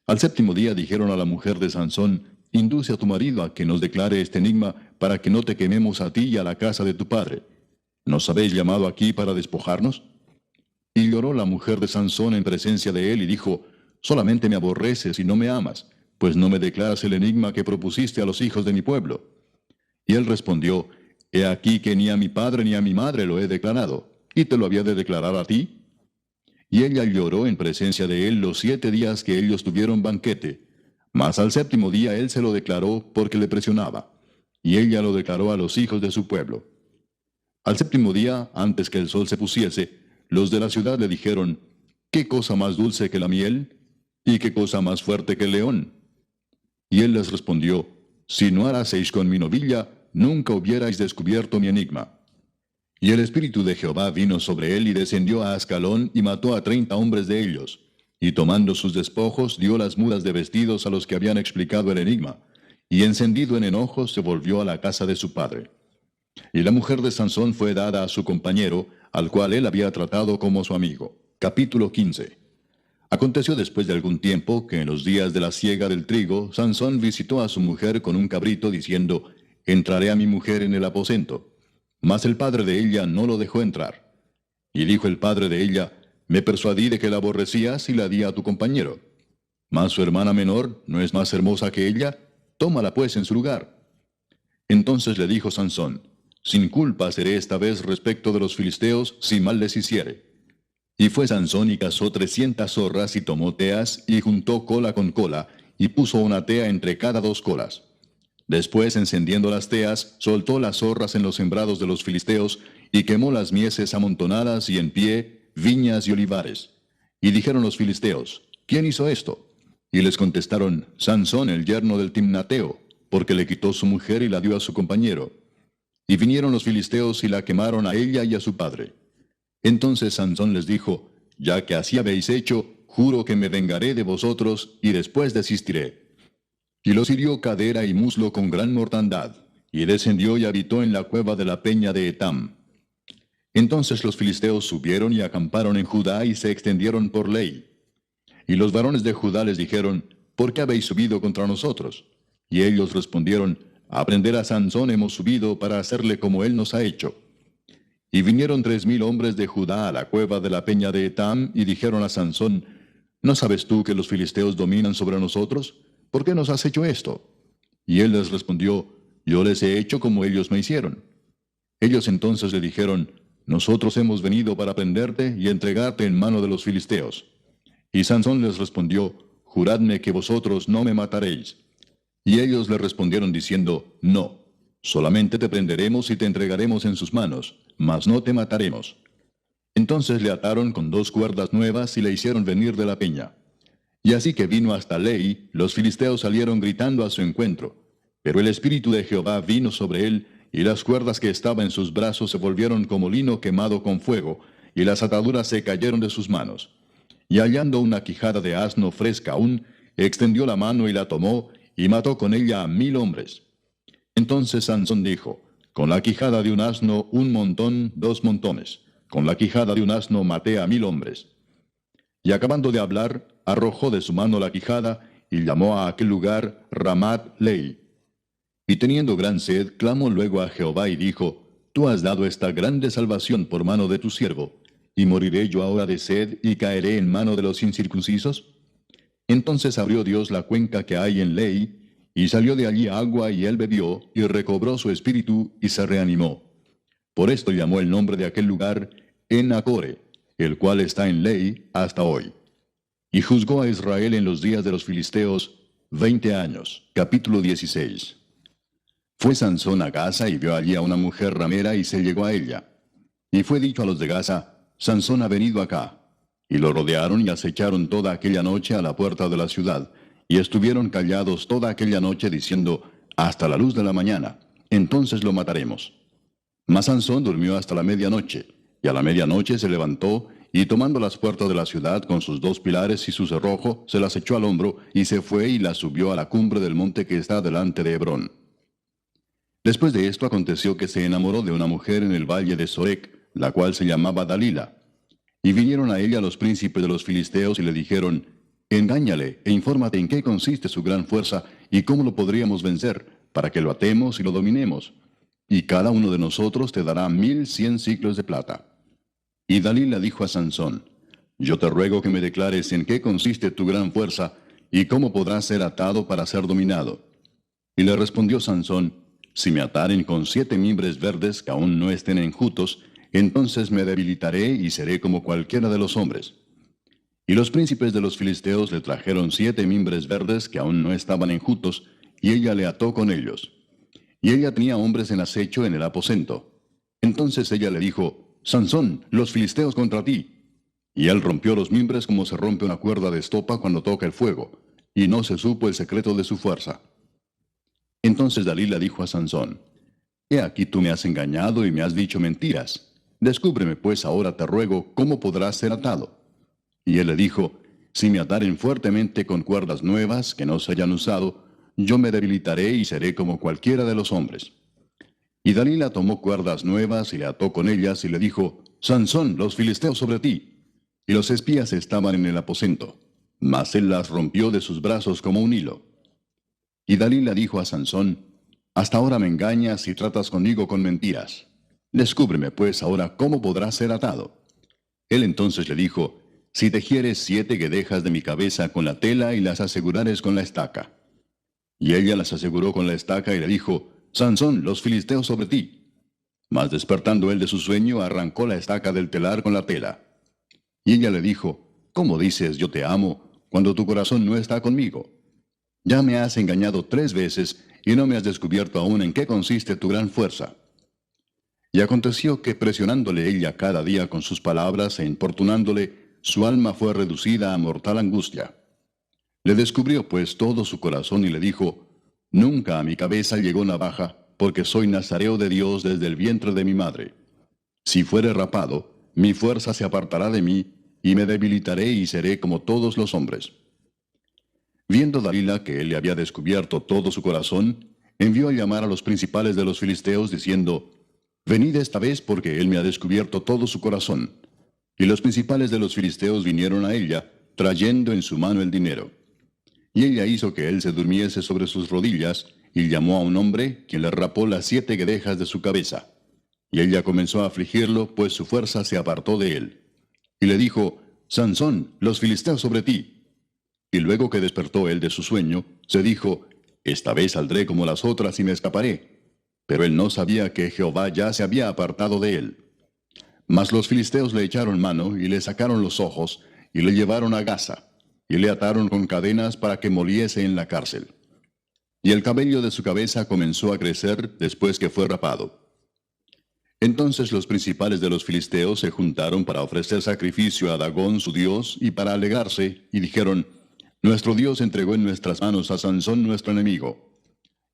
Al 7º día dijeron a la mujer de Sansón: Induce a tu marido a que nos declare este enigma, para que no te quememos a ti y a la casa de tu padre. ¿Nos habéis llamado aquí para despojarnos? Y lloró la mujer de Sansón en presencia de él, y dijo: Solamente me aborreces y no me amas, pues no me declaras el enigma que propusiste a los hijos de mi pueblo. Y él respondió: He aquí que ni a mi padre ni a mi madre lo he declarado, ¿y te lo había de declarar a ti? Y ella lloró en presencia de él los 7 días que ellos tuvieron banquete. Mas al 7º día él se lo declaró porque le presionaba. Y ella lo declaró a los hijos de su pueblo. Al 7º día, antes que el sol se pusiese, los de la ciudad le dijeron: ¿Qué cosa más dulce que la miel? ¿Y qué cosa más fuerte que el león? Y él les respondió: Si no haraseis con mi novilla, nunca hubierais descubierto mi enigma. Y el espíritu de Jehová vino sobre él, y descendió a Ascalón, y mató a 30 hombres de ellos. Y tomando sus despojos, dio las mudas de vestidos a los que habían explicado el enigma. Y encendido en enojo, se volvió a la casa de su padre. Y la mujer de Sansón fue dada a su compañero, al cual él había tratado como su amigo. Capítulo 15. Aconteció después de algún tiempo que en los días de la siega del trigo, Sansón visitó a su mujer con un cabrito, diciendo: Entraré a mi mujer en el aposento. Mas el padre de ella no lo dejó entrar. Y dijo el padre de ella: Me persuadí de que la aborrecías y la di a tu compañero. Mas su hermana menor no es más hermosa que ella, tómala pues en su lugar. Entonces le dijo Sansón: Sin culpa seré esta vez respecto de los filisteos, si mal les hiciere. Y fue Sansón y cazó 300 zorras, y tomó teas, y juntó cola con cola, y puso una tea entre cada 2 colas. Después, encendiendo las teas, soltó las zorras en los sembrados de los filisteos, y quemó las mieses amontonadas, y en pie viñas y olivares. Y dijeron los filisteos, ¿quién hizo esto? Y les contestaron, Sansón, el yerno del Timnateo, porque le quitó su mujer y la dio a su compañero. Y vinieron los filisteos y la quemaron a ella y a su padre. Entonces Sansón les dijo, ya que así habéis hecho, juro que me vengaré de vosotros y después desistiré. Y los hirió cadera y muslo con gran mortandad, y descendió y habitó en la cueva de la peña de Etam. Entonces los filisteos subieron y acamparon en Judá y se extendieron por ley. Y los varones de Judá les dijeron, ¿por qué habéis subido contra nosotros? Y ellos respondieron, a prender a Sansón hemos subido para hacerle como él nos ha hecho. Y vinieron 3000 hombres de Judá a la cueva de la peña de Etam, y dijeron a Sansón, ¿no sabes tú que los filisteos dominan sobre nosotros? ¿Por qué nos has hecho esto? Y él les respondió, yo les he hecho como ellos me hicieron. Ellos entonces le dijeron, nosotros hemos venido para prenderte y entregarte en mano de los filisteos. Y Sansón les respondió, juradme que vosotros no me mataréis. Y ellos le respondieron diciendo, no, solamente te prenderemos y te entregaremos en sus manos, mas no te mataremos. Entonces le ataron con 2 cuerdas nuevas y le hicieron venir de la peña. Y así que vino hasta Lei, los filisteos salieron gritando a su encuentro. Pero el espíritu de Jehová vino sobre él, y las cuerdas que estaban en sus brazos se volvieron como lino quemado con fuego, y las ataduras se cayeron de sus manos. Y hallando una quijada de asno fresca aún, extendió la mano y la tomó, y mató con ella a 1000 hombres. Entonces Sansón dijo, con la quijada de un asno 1 montón, 2 montones. Con la quijada de un asno maté a 1000 hombres. Y acabando de hablar, arrojó de su mano la quijada, y llamó a aquel lugar Ramat Lei. Y teniendo gran sed, clamó luego a Jehová y dijo, Tú has dado esta grande salvación por mano de tu siervo, ¿y moriré yo ahora de sed y caeré en mano de los incircuncisos? Entonces abrió Dios la cuenca que hay en Lei, y salió de allí agua, y él bebió, y recobró su espíritu, y se reanimó. Por esto llamó el nombre de aquel lugar En-Hakkore, el cual está en Lei hasta hoy. Y juzgó a Israel en los días de los filisteos 20 años. Capítulo 16. Fue Sansón a Gaza y vio allí a una mujer ramera y se llegó a ella. Y fue dicho a los de Gaza, Sansón ha venido acá. Y lo rodearon y acecharon toda aquella noche a la puerta de la ciudad, y estuvieron callados toda aquella noche diciendo, hasta la luz de la mañana, entonces lo mataremos. Mas Sansón durmió hasta la medianoche, y a la medianoche se levantó, y tomando las puertas de la ciudad con sus 2 pilares y su cerrojo, se las echó al hombro, y se fue y las subió a la cumbre del monte que está delante de Hebrón. Después de esto aconteció que se enamoró de una mujer en el valle de Sorek, la cual se llamaba Dalila. Y vinieron a ella los príncipes de los filisteos y le dijeron, engáñale e infórmate en qué consiste su gran fuerza y cómo lo podríamos vencer, para que lo atemos y lo dominemos. Y cada uno de nosotros te dará 1100 siclos de plata. Y Dalila dijo a Sansón, yo te ruego que me declares en qué consiste tu gran fuerza y cómo podrás ser atado para ser dominado. Y le respondió Sansón, si me ataren con 7 mimbres verdes que aún no estén enjutos, entonces me debilitaré y seré como cualquiera de los hombres. Y los príncipes de los filisteos le trajeron 7 mimbres verdes que aún no estaban enjutos, y ella le ató con ellos. Y ella tenía hombres en acecho en el aposento. Entonces ella le dijo, Sansón, los filisteos contra ti. Y él rompió los mimbres como se rompe una cuerda de estopa cuando toca el fuego, y no se supo el secreto de su fuerza. Entonces Dalila dijo a Sansón, he aquí tú me has engañado y me has dicho mentiras. Descúbreme pues ahora, te ruego, cómo podrás ser atado. Y él le dijo, si me ataren fuertemente con cuerdas nuevas que no se hayan usado, yo me debilitaré y seré como cualquiera de los hombres. Y Dalila tomó cuerdas nuevas y le ató con ellas y le dijo, Sansón, los filisteos sobre ti. Y los espías estaban en el aposento, mas él las rompió de sus brazos como un hilo. Y Dalila dijo a Sansón, hasta ahora me engañas y tratas conmigo con mentiras. Descúbreme pues ahora cómo podrás ser atado. Él entonces le dijo, si tejieres 7 guedejas de mi cabeza con la tela y las asegurares con la estaca. Y ella las aseguró con la estaca y le dijo, Sansón, los filisteos sobre ti. Mas despertando él de su sueño, arrancó la estaca del telar con la tela. Y ella le dijo, ¿cómo dices yo te amo, cuando tu corazón no está conmigo? Ya me has engañado 3 veces, y no me has descubierto aún en qué consiste tu gran fuerza. Y aconteció que presionándole ella cada día con sus palabras e importunándole, su alma fue reducida a mortal angustia. Le descubrió pues todo su corazón y le dijo, Nunca a mi cabeza llegó navaja, porque soy nazareo de Dios desde el vientre de mi madre. Si fuere rapado, mi fuerza se apartará de mí, y me debilitaré y seré como todos los hombres. Viendo Dalila que él le había descubierto todo su corazón, envió a llamar a los principales de los filisteos, diciendo, Venid esta vez porque él me ha descubierto todo su corazón. Y los principales de los filisteos vinieron a ella, trayendo en su mano el dinero. Y ella hizo que él se durmiese sobre sus rodillas, y llamó a un hombre, quien le rapó las 7 guedejas de su cabeza. Y ella comenzó a afligirlo, pues su fuerza se apartó de él. Y le dijo, Sansón, los filisteos sobre ti. Y luego que despertó él de su sueño, se dijo, Esta vez saldré como las otras y me escaparé. Pero él no sabía que Jehová ya se había apartado de él. Mas los filisteos le echaron mano, y le sacaron los ojos, y le llevaron a Gaza, y le ataron con cadenas para que moliese en la cárcel. Y el cabello de su cabeza comenzó a crecer después que fue rapado. Entonces los principales de los filisteos se juntaron para ofrecer sacrificio a Dagón su dios, y para alegarse, y dijeron, Nuestro Dios entregó en nuestras manos a Sansón nuestro enemigo.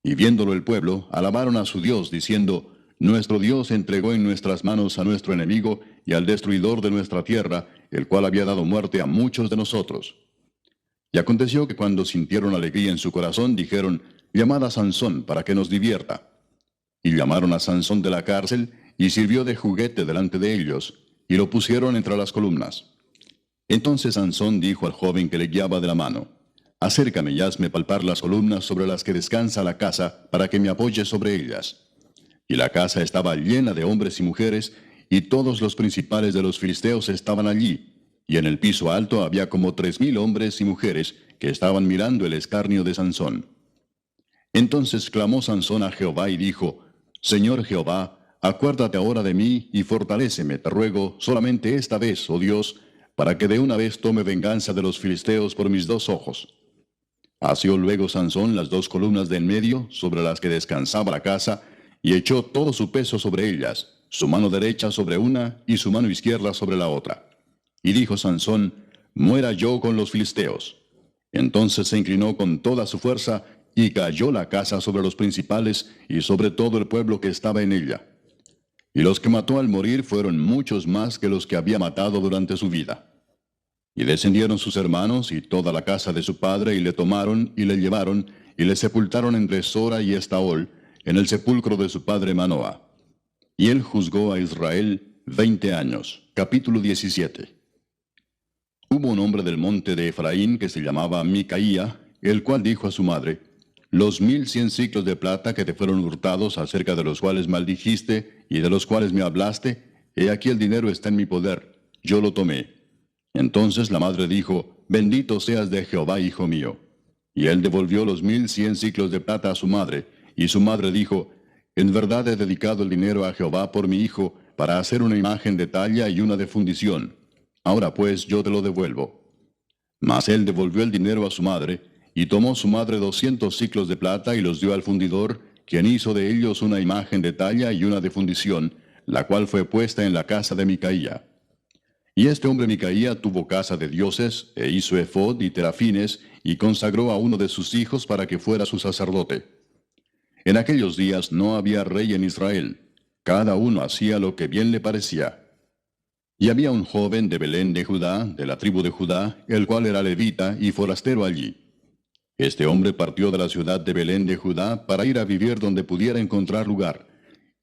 Y viéndolo el pueblo, alabaron a su Dios, diciendo, Nuestro Dios entregó en nuestras manos a nuestro enemigo y al destruidor de nuestra tierra, el cual había dado muerte a muchos de nosotros. Y aconteció que cuando sintieron alegría en su corazón, dijeron, Llamad a Sansón para que nos divierta. Y llamaron a Sansón de la cárcel, y sirvió de juguete delante de ellos, y lo pusieron entre las columnas. Entonces Sansón dijo al joven que le guiaba de la mano, Acércame y hazme palpar las columnas sobre las que descansa la casa, para que me apoye sobre ellas. Y la casa estaba llena de hombres y mujeres, y todos los principales de los filisteos estaban allí, y en el piso alto había como 3,000 hombres y mujeres que estaban mirando el escarnio de Sansón. Entonces clamó Sansón a Jehová y dijo, Señor Jehová, acuérdate ahora de mí y fortaléceme, te ruego, solamente esta vez, oh Dios, para que de una vez tome venganza de los filisteos por mis 2 ojos. Asió luego Sansón las 2 columnas de en medio, sobre las que descansaba la casa, y echó todo su peso sobre ellas, su mano derecha sobre una y su mano izquierda sobre la otra. Y dijo Sansón, Muera yo con los filisteos. Entonces se inclinó con toda su fuerza, y cayó la casa sobre los principales y sobre todo el pueblo que estaba en ella. Y los que mató al morir fueron muchos más que los que había matado durante su vida. Y descendieron sus hermanos y toda la casa de su padre, y le tomaron y le llevaron, y le sepultaron entre Sora y Estaol, en el sepulcro de su padre Manoa. Y él juzgó a Israel 20 años. Capítulo 17. Hubo un hombre del monte de Efraín que se llamaba Micaía, el cual dijo a su madre, Los 1,100 siclos de plata que te fueron hurtados, acerca de los cuales maldijiste y de los cuales me hablaste, he aquí el dinero está en mi poder, yo lo tomé. Entonces la madre dijo, Bendito seas de Jehová, hijo mío. Y él devolvió los 1,100 siclos de plata a su madre, y su madre dijo, En verdad he dedicado el dinero a Jehová por mi hijo, para hacer una imagen de talla y una de fundición. Ahora pues yo te lo devuelvo. Mas él devolvió el dinero a su madre, y tomó su madre 200 siclos de plata y los dio al fundidor, quien hizo de ellos una imagen de talla y una de fundición, la cual fue puesta en la casa de Micaía. Y este hombre Micaía tuvo casa de dioses, e hizo efod y terafines, y consagró a uno de sus hijos para que fuera su sacerdote. En aquellos días no había rey en Israel, cada uno hacía lo que bien le parecía. Y había un joven de Belén de Judá, de la tribu de Judá, el cual era levita y forastero allí. Este hombre partió de la ciudad de Belén de Judá para ir a vivir donde pudiera encontrar lugar,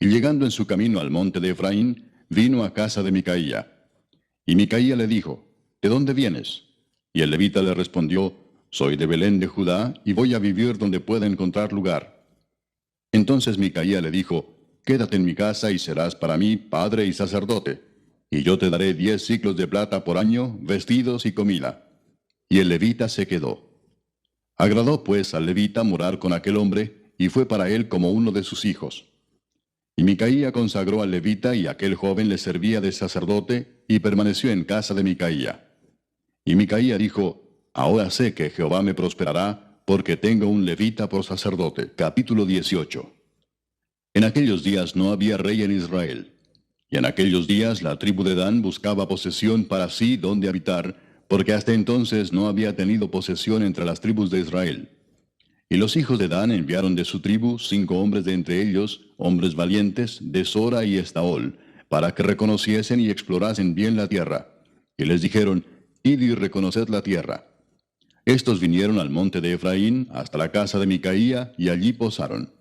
y llegando en su camino al monte de Efraín, vino a casa de Micaía. Y Micaía le dijo, ¿De dónde vienes? Y el levita le respondió, Soy de Belén de Judá, y voy a vivir donde pueda encontrar lugar. Entonces Micaía le dijo, Quédate en mi casa y serás para mí padre y sacerdote, y yo te daré 10 siclos de plata por año, vestidos y comida. Y el levita se quedó. Agradó pues al levita morar con aquel hombre, y fue para él como uno de sus hijos. Y Micaía consagró al levita, y aquel joven le servía de sacerdote, y permaneció en casa de Micaía. Y Micaía dijo, Ahora sé que Jehová me prosperará, porque tengo un levita por sacerdote. Capítulo 18. En aquellos días no había rey en Israel. Y en aquellos días la tribu de Dan buscaba posesión para sí donde habitar, porque hasta entonces no había tenido posesión entre las tribus de Israel. Y los hijos de Dan enviaron de su tribu 5 hombres de entre ellos, hombres valientes, de Sora y Estaol, para que reconociesen y explorasen bien la tierra. Y les dijeron, id y reconoced la tierra. Estos vinieron al monte de Efraín, hasta la casa de Micaía, y allí posaron.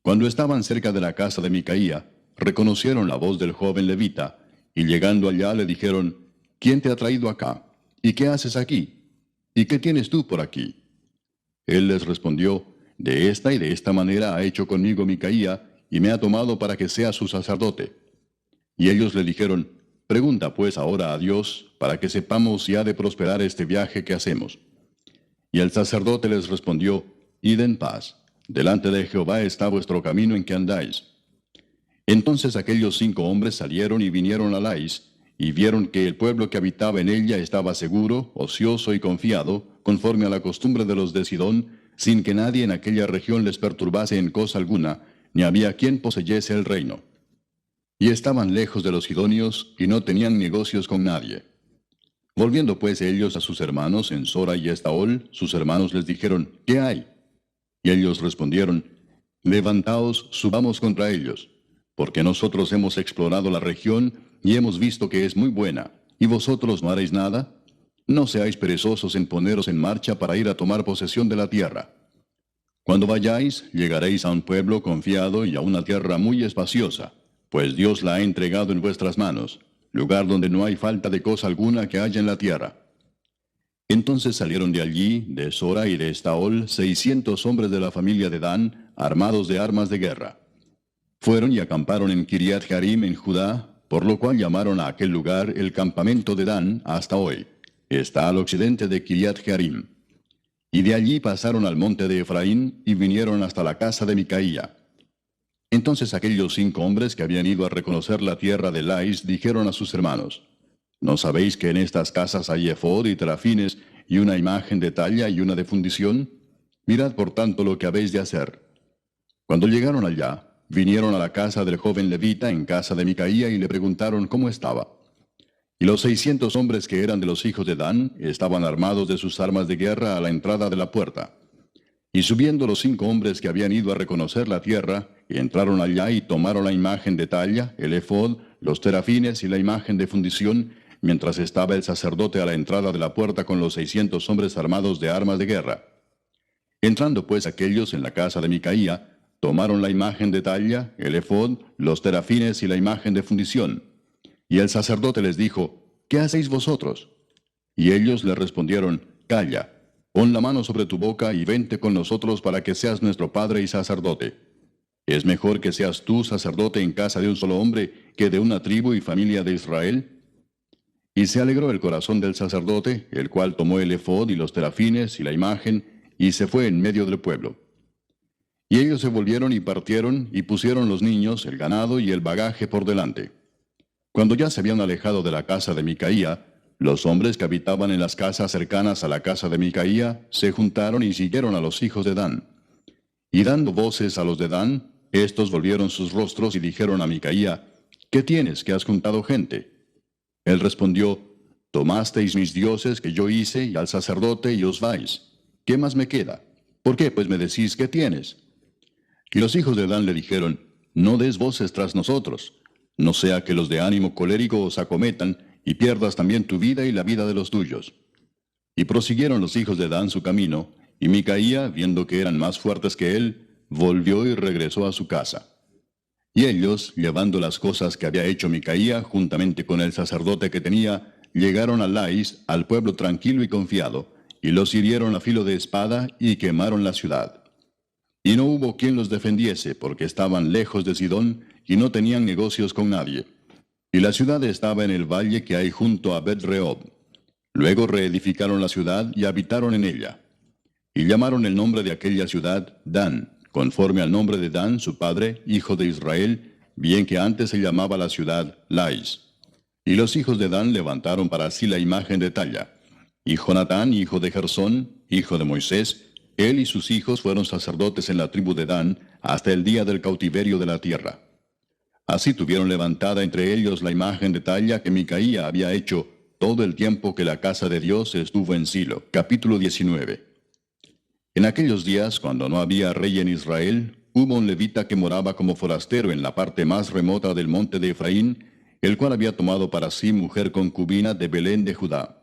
Cuando estaban cerca de la casa de Micaía, reconocieron la voz del joven levita, y llegando allá le dijeron, ¿quién te ha traído acá? ¿Y qué haces aquí? ¿Y qué tienes tú por aquí? Él les respondió, de esta y de esta manera ha hecho conmigo Micaía, y me ha tomado para que sea su sacerdote. Y ellos le dijeron, pregunta pues ahora a Dios, para que sepamos si ha de prosperar este viaje que hacemos. Y el sacerdote les respondió, id en paz, delante de Jehová está vuestro camino en que andáis. Entonces aquellos 5 hombres salieron y vinieron a Lais, y vieron que el pueblo que habitaba en ella estaba seguro, ocioso y confiado, conforme a la costumbre de los de Sidón, sin que nadie en aquella región les perturbase en cosa alguna, ni había quien poseyese el reino. Y estaban lejos de los sidonios, y no tenían negocios con nadie. Volviendo pues ellos a sus hermanos en Sora y Estaol, sus hermanos les dijeron, ¿qué hay? Y ellos respondieron, levantaos, subamos contra ellos, porque nosotros hemos explorado la región, y hemos visto que es muy buena, ¿y vosotros no haréis nada? No seáis perezosos en poneros en marcha para ir a tomar posesión de la tierra. Cuando vayáis, llegaréis a un pueblo confiado y a una tierra muy espaciosa, pues Dios la ha entregado en vuestras manos, lugar donde no hay falta de cosa alguna que haya en la tierra. Entonces salieron de allí, de Sora y de Estaol, 600 hombres de la familia de Dan, armados de armas de guerra. Fueron y acamparon en Kiriat Jearim en Judá, por lo cual llamaron a aquel lugar el campamento de Dan hasta hoy. Está al occidente de Kiriat Jearim. Y de allí pasaron al monte de Efraín y vinieron hasta la casa de Micaía. Entonces aquellos 5 hombres que habían ido a reconocer la tierra de Lais dijeron a sus hermanos, ¿no sabéis que en estas casas hay efod y terafines y una imagen de talla y una de fundición? Mirad por tanto lo que habéis de hacer. Cuando llegaron allá, vinieron a la casa del joven levita en casa de Micaía y le preguntaron cómo estaba. Y los 600 hombres que eran de los hijos de Dan estaban armados de sus armas de guerra a la entrada de la puerta. Y subiendo los 5 hombres que habían ido a reconocer la tierra, entraron allá y tomaron la imagen de talla, el efod, los terafines y la imagen de fundición, mientras estaba el sacerdote a la entrada de la puerta con los 600 hombres armados de armas de guerra. Entrando pues aquellos en la casa de Micaía, tomaron la imagen de talla, el efod, los terafines y la imagen de fundición. Y el sacerdote les dijo, ¿qué hacéis vosotros? Y ellos le respondieron, calla, pon la mano sobre tu boca y vente con nosotros para que seas nuestro padre y sacerdote. ¿Es mejor que seas tú sacerdote en casa de un solo hombre que de una tribu y familia de Israel? Y se alegró el corazón del sacerdote, el cual tomó el efod y los terafines y la imagen, y se fue en medio del pueblo. Y ellos se volvieron y partieron, y pusieron los niños, el ganado y el bagaje por delante. Cuando ya se habían alejado de la casa de Micaía, los hombres que habitaban en las casas cercanas a la casa de Micaía se juntaron y siguieron a los hijos de Dan. Y dando voces a los de Dan, estos volvieron sus rostros y dijeron a Micaía, ¿qué tienes que has juntado gente? Él respondió, tomasteis mis dioses que yo hice y al sacerdote y os vais. ¿Qué más me queda? ¿Por qué pues me decís qué tienes? Y los hijos de Dan le dijeron, no des voces tras nosotros, no sea que los de ánimo colérico os acometan, y pierdas también tu vida y la vida de los tuyos. Y prosiguieron los hijos de Dan su camino, y Micaía, viendo que eran más fuertes que él, volvió y regresó a su casa. Y ellos, llevando las cosas que había hecho Micaía, juntamente con el sacerdote que tenía, llegaron a Lais, al pueblo tranquilo y confiado, y los hirieron a filo de espada, y quemaron la ciudad. Y no hubo quien los defendiese, porque estaban lejos de Sidón, y no tenían negocios con nadie. Y la ciudad estaba en el valle que hay junto a Bet-rehob. Luego reedificaron la ciudad y habitaron en ella. Y llamaron el nombre de aquella ciudad Dan, conforme al nombre de Dan, su padre, hijo de Israel, bien que antes se llamaba la ciudad Lais. Y los hijos de Dan levantaron para sí la imagen de talla. Y Jonatán, hijo de Gersón, hijo de Moisés, Él y sus hijos fueron sacerdotes en la tribu de Dan hasta el día del cautiverio de la tierra. Así tuvieron levantada entre ellos la imagen de talla que Micaía había hecho todo el tiempo que la casa de Dios estuvo en Silo. Capítulo 19. En aquellos días, cuando no había rey en Israel, hubo un levita que moraba como forastero en la parte más remota del monte de Efraín, el cual había tomado para sí mujer concubina de Belén de Judá.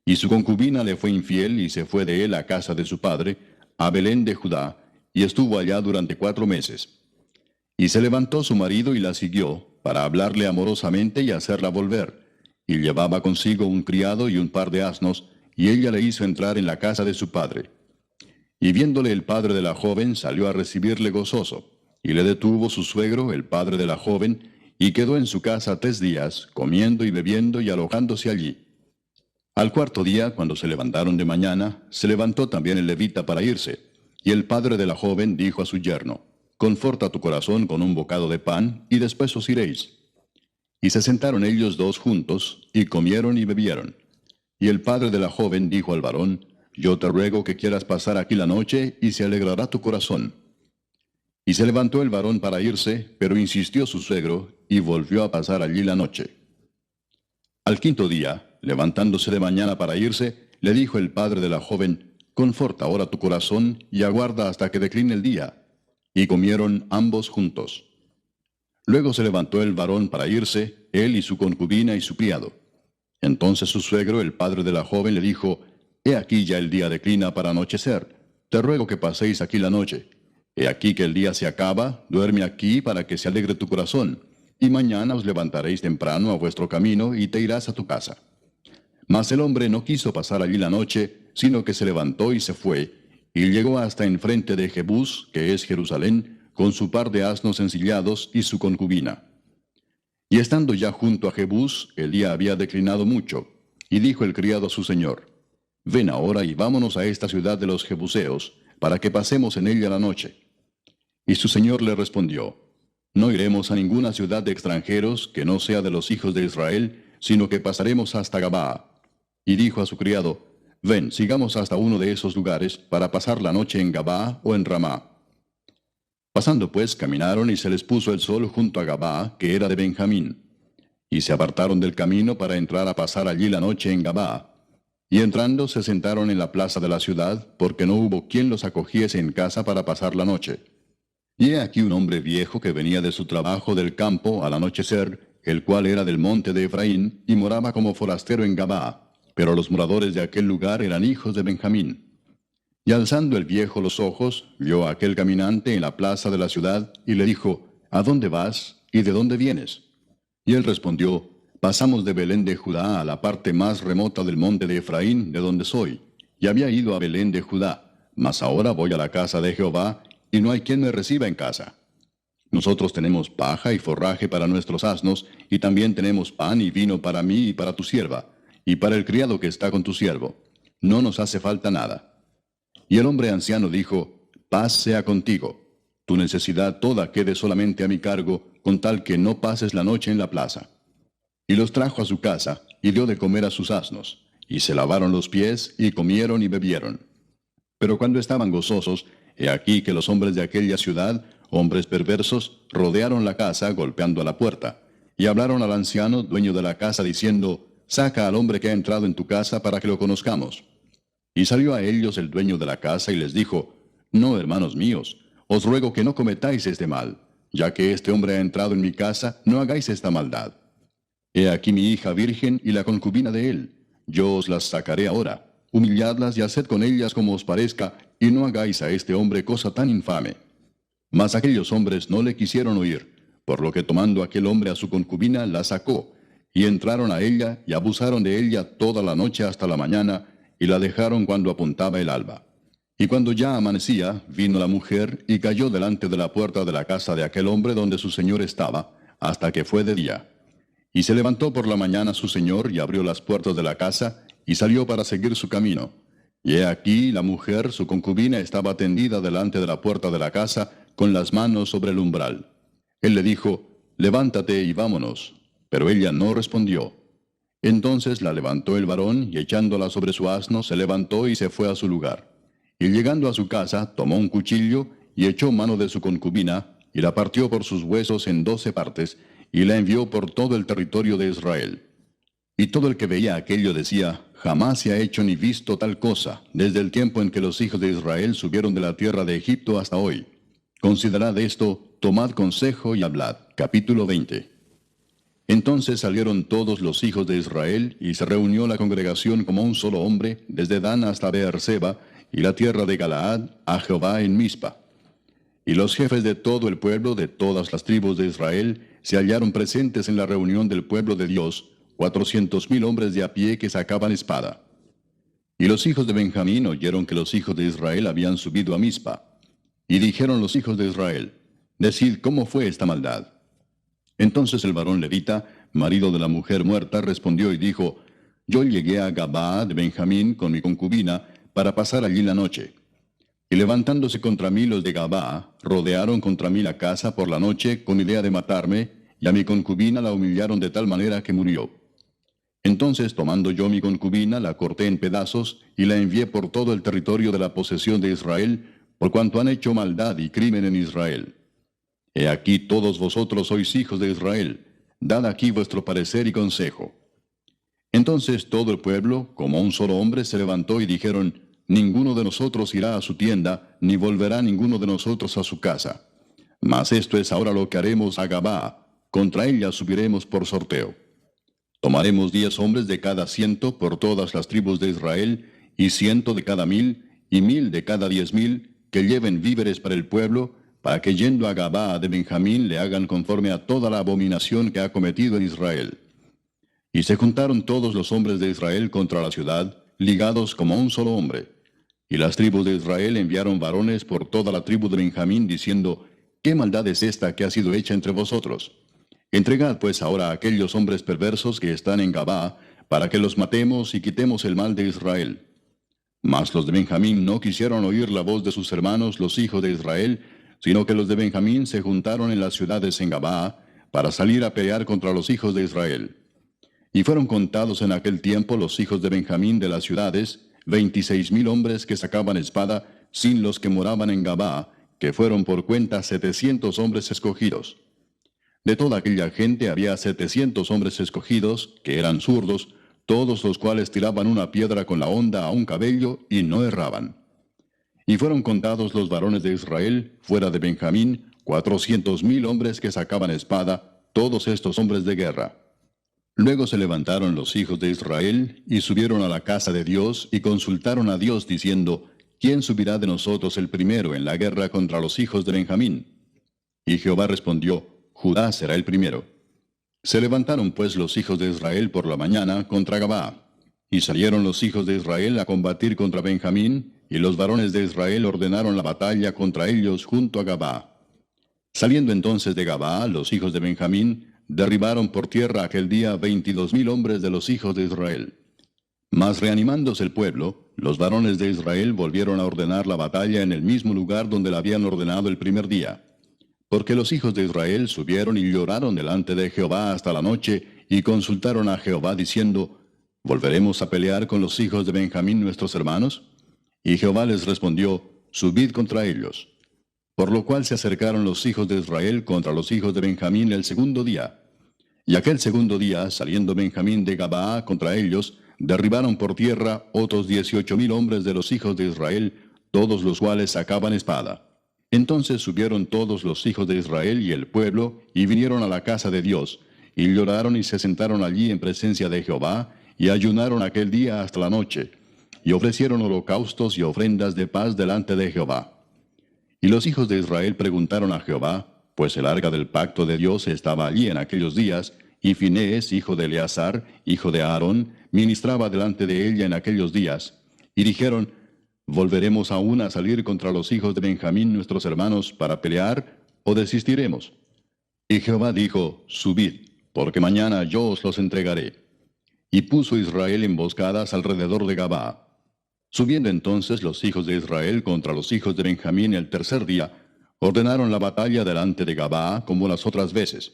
Y su concubina le fue infiel y se fue de él a casa de su padre, a Belén de Judá, y estuvo allá durante 4 meses. Y se levantó su marido y la siguió, para hablarle amorosamente y hacerla volver. Y llevaba consigo un criado y un par de asnos, y ella le hizo entrar en la casa de su padre. Y viéndole el padre de la joven, salió a recibirle gozoso. Y le detuvo su suegro, el padre de la joven, y quedó en su casa 3 días, comiendo y bebiendo y alojándose allí. Al 4.º día, cuando se levantaron de mañana, se levantó también el levita para irse. Y el padre de la joven dijo a su yerno: Conforta tu corazón con un bocado de pan, y después os iréis. Y se sentaron ellos dos juntos, y comieron y bebieron. Y el padre de la joven dijo al varón: Yo te ruego que quieras pasar aquí la noche, y se alegrará tu corazón. Y se levantó el varón para irse, pero insistió su suegro, y volvió a pasar allí la noche. Al 5.º día, levantándose de mañana para irse, le dijo el padre de la joven: Conforta ahora tu corazón, y aguarda hasta que decline el día. Y comieron ambos juntos. Luego se levantó el varón para irse, él y su concubina y su criado. Entonces su suegro, el padre de la joven, le dijo: He aquí ya el día declina para anochecer. Te ruego que paséis aquí la noche. He aquí que el día se acaba, duerme aquí para que se alegre tu corazón, y mañana os levantaréis temprano a vuestro camino y te irás a tu casa. Mas el hombre no quiso pasar allí la noche, sino que se levantó y se fue, y llegó hasta enfrente de Jebús, que es Jerusalén, con su par de asnos ensillados y su concubina. Y estando ya junto a Jebús, el día había declinado mucho, y dijo el criado a su señor: Ven ahora y vámonos a esta ciudad de los Jebuseos, para que pasemos en ella la noche. Y su señor le respondió: No iremos a ninguna ciudad de extranjeros que no sea de los hijos de Israel, sino que pasaremos hasta Gabaa. Y dijo a su criado: Ven, sigamos hasta uno de esos lugares, para pasar la noche en Gabaa o en Ramá. Pasando pues, caminaron y se les puso el sol junto a Gabaa, que era de Benjamín. Y se apartaron del camino para entrar a pasar allí la noche en Gabaa. Y entrando se sentaron en la plaza de la ciudad, porque no hubo quien los acogiese en casa para pasar la noche. Y he aquí un hombre viejo que venía de su trabajo del campo al anochecer, el cual era del monte de Efraín, y moraba como forastero en Gabaa. Pero los moradores de aquel lugar eran hijos de Benjamín. Y alzando el viejo los ojos, vio a aquel caminante en la plaza de la ciudad, y le dijo: ¿A dónde vas, y de dónde vienes? Y él respondió: Pasamos de Belén de Judá a la parte más remota del monte de Efraín, de donde soy, y había ido a Belén de Judá, mas ahora voy a la casa de Jehová, y no hay quien me reciba en casa. Nosotros tenemos paja y forraje para nuestros asnos, y también tenemos pan y vino para mí y para tu sierva, y para el criado que está con tu siervo. No nos hace falta nada. Y el hombre anciano dijo: Paz sea contigo. Tu necesidad toda quede solamente a mi cargo, con tal que no pases la noche en la plaza. Y los trajo a su casa, y dio de comer a sus asnos. Y se lavaron los pies, y comieron y bebieron. Pero cuando estaban gozosos, he aquí que los hombres de aquella ciudad, hombres perversos, rodearon la casa, golpeando a la puerta. Y hablaron al anciano, dueño de la casa, diciendo: Saca al hombre que ha entrado en tu casa, para que lo conozcamos. Y salió a ellos el dueño de la casa, y les dijo: No, hermanos míos, os ruego que no cometáis este mal. Ya que este hombre ha entrado en mi casa, no hagáis esta maldad. He aquí mi hija virgen y la concubina de él. Yo os las sacaré ahora. Humilladlas y haced con ellas como os parezca, y no hagáis a este hombre cosa tan infame. Mas aquellos hombres no le quisieron oír, por lo que tomando aquel hombre a su concubina, la sacó, y entraron a ella, y abusaron de ella toda la noche hasta la mañana, y la dejaron cuando apuntaba el alba. Y cuando ya amanecía, vino la mujer, y cayó delante de la puerta de la casa de aquel hombre donde su señor estaba, hasta que fue de día. Y se levantó por la mañana su señor, y abrió las puertas de la casa, y salió para seguir su camino. Y he aquí la mujer, su concubina, estaba tendida delante de la puerta de la casa, con las manos sobre el umbral. Él le dijo: Levántate y vámonos. Pero ella no respondió. Entonces la levantó el varón, y echándola sobre su asno, se levantó y se fue a su lugar. Y llegando a su casa, tomó un cuchillo, y echó mano de su concubina, y la partió por sus huesos en 12 partes, y la envió por todo el territorio de Israel. Y todo el que veía aquello decía, jamás se ha hecho ni visto tal cosa, desde el tiempo en que los hijos de Israel subieron de la tierra de Egipto hasta hoy. Considerad esto, tomad consejo y hablad. Capítulo 20. Entonces salieron todos los hijos de Israel, y se reunió la congregación como un solo hombre, desde Dan hasta Beerseba, y la tierra de Galaad, a Jehová en Mizpa. Y los jefes de todo el pueblo, de todas las tribus de Israel, se hallaron presentes en la reunión del pueblo de Dios, 400,000 hombres de a pie que sacaban espada. Y los hijos de Benjamín oyeron que los hijos de Israel habían subido a Mizpa. Y dijeron los hijos de Israel, decid cómo fue esta maldad. Entonces el varón levita, marido de la mujer muerta, respondió y dijo, yo llegué a Gabaa de Benjamín con mi concubina para pasar allí la noche. Y levantándose contra mí los de Gabaa, rodearon contra mí la casa por la noche con idea de matarme, y a mi concubina la humillaron de tal manera que murió. Entonces, tomando yo mi concubina, la corté en pedazos, y la envié por todo el territorio de la posesión de Israel, por cuanto han hecho maldad y crimen en Israel. He aquí todos vosotros sois hijos de Israel, dad aquí vuestro parecer y consejo. Entonces todo el pueblo, como un solo hombre, se levantó y dijeron, ninguno de nosotros irá a su tienda, ni volverá ninguno de nosotros a su casa. Mas esto es ahora lo que haremos a Gabaa, contra ella subiremos por sorteo. Tomaremos 10 hombres de cada 100 por todas las tribus de Israel, y 100 de cada 1000, y 1000 de cada 10,000, que lleven víveres para el pueblo, para que yendo a Gabaa de Benjamín le hagan conforme a toda la abominación que ha cometido en Israel. Y se juntaron todos los hombres de Israel contra la ciudad, ligados como un solo hombre. Y las tribus de Israel enviaron varones por toda la tribu de Benjamín, diciendo, ¿qué maldad es esta que ha sido hecha entre vosotros? Entregad pues ahora a aquellos hombres perversos que están en Gabaa, para que los matemos y quitemos el mal de Israel. Mas los de Benjamín no quisieron oír la voz de sus hermanos, los hijos de Israel, sino que los de Benjamín se juntaron en las ciudades en Gabaa, para salir a pelear contra los hijos de Israel. Y fueron contados en aquel tiempo los hijos de Benjamín de las ciudades, 26,000 hombres que sacaban espada, sin los que moraban en Gabaa, que fueron por cuenta 700 hombres escogidos. De toda aquella gente había 700 hombres escogidos, que eran zurdos, todos los cuales tiraban una piedra con la honda a un cabello y no erraban. Y fueron contados los varones de Israel, fuera de Benjamín, 400,000 hombres que sacaban espada, todos estos hombres de guerra. Luego se levantaron los hijos de Israel, y subieron a la casa de Dios, y consultaron a Dios, diciendo, ¿quién subirá de nosotros el primero en la guerra contra los hijos de Benjamín? Y Jehová respondió, Judá será el primero. Se levantaron pues los hijos de Israel por la mañana contra Gabaa. Y salieron los hijos de Israel a combatir contra Benjamín, y los varones de Israel ordenaron la batalla contra ellos junto a Gabaa. Saliendo entonces de Gabaa, los hijos de Benjamín derribaron por tierra aquel día 22,000 hombres de los hijos de Israel. Mas reanimándose el pueblo, los varones de Israel volvieron a ordenar la batalla en el mismo lugar donde la habían ordenado el primer día. Porque los hijos de Israel subieron y lloraron delante de Jehová hasta la noche, y consultaron a Jehová diciendo, ¿volveremos a pelear con los hijos de Benjamín nuestros hermanos? Y Jehová les respondió, subid contra ellos. Por lo cual se acercaron los hijos de Israel contra los hijos de Benjamín el segundo día. Y aquel segundo día, saliendo Benjamín de Gabaa contra ellos, derribaron por tierra otros 18,000 hombres de los hijos de Israel, todos los cuales sacaban espada. Entonces subieron todos los hijos de Israel y el pueblo, y vinieron a la casa de Dios, y lloraron y se sentaron allí en presencia de Jehová, y ayunaron aquel día hasta la noche, y ofrecieron holocaustos y ofrendas de paz delante de Jehová. Y los hijos de Israel preguntaron a Jehová, pues el arca del pacto de Dios estaba allí en aquellos días, y Finehés, hijo de Eleazar, hijo de Aarón, ministraba delante de ella en aquellos días. Y dijeron, ¿volveremos aún a salir contra los hijos de Benjamín nuestros hermanos para pelear, o desistiremos? Y Jehová dijo, subid, porque mañana yo os los entregaré. Y puso Israel emboscadas alrededor de Gabaa. Subiendo entonces los hijos de Israel contra los hijos de Benjamín el tercer día, ordenaron la batalla delante de Gabaa como las otras veces.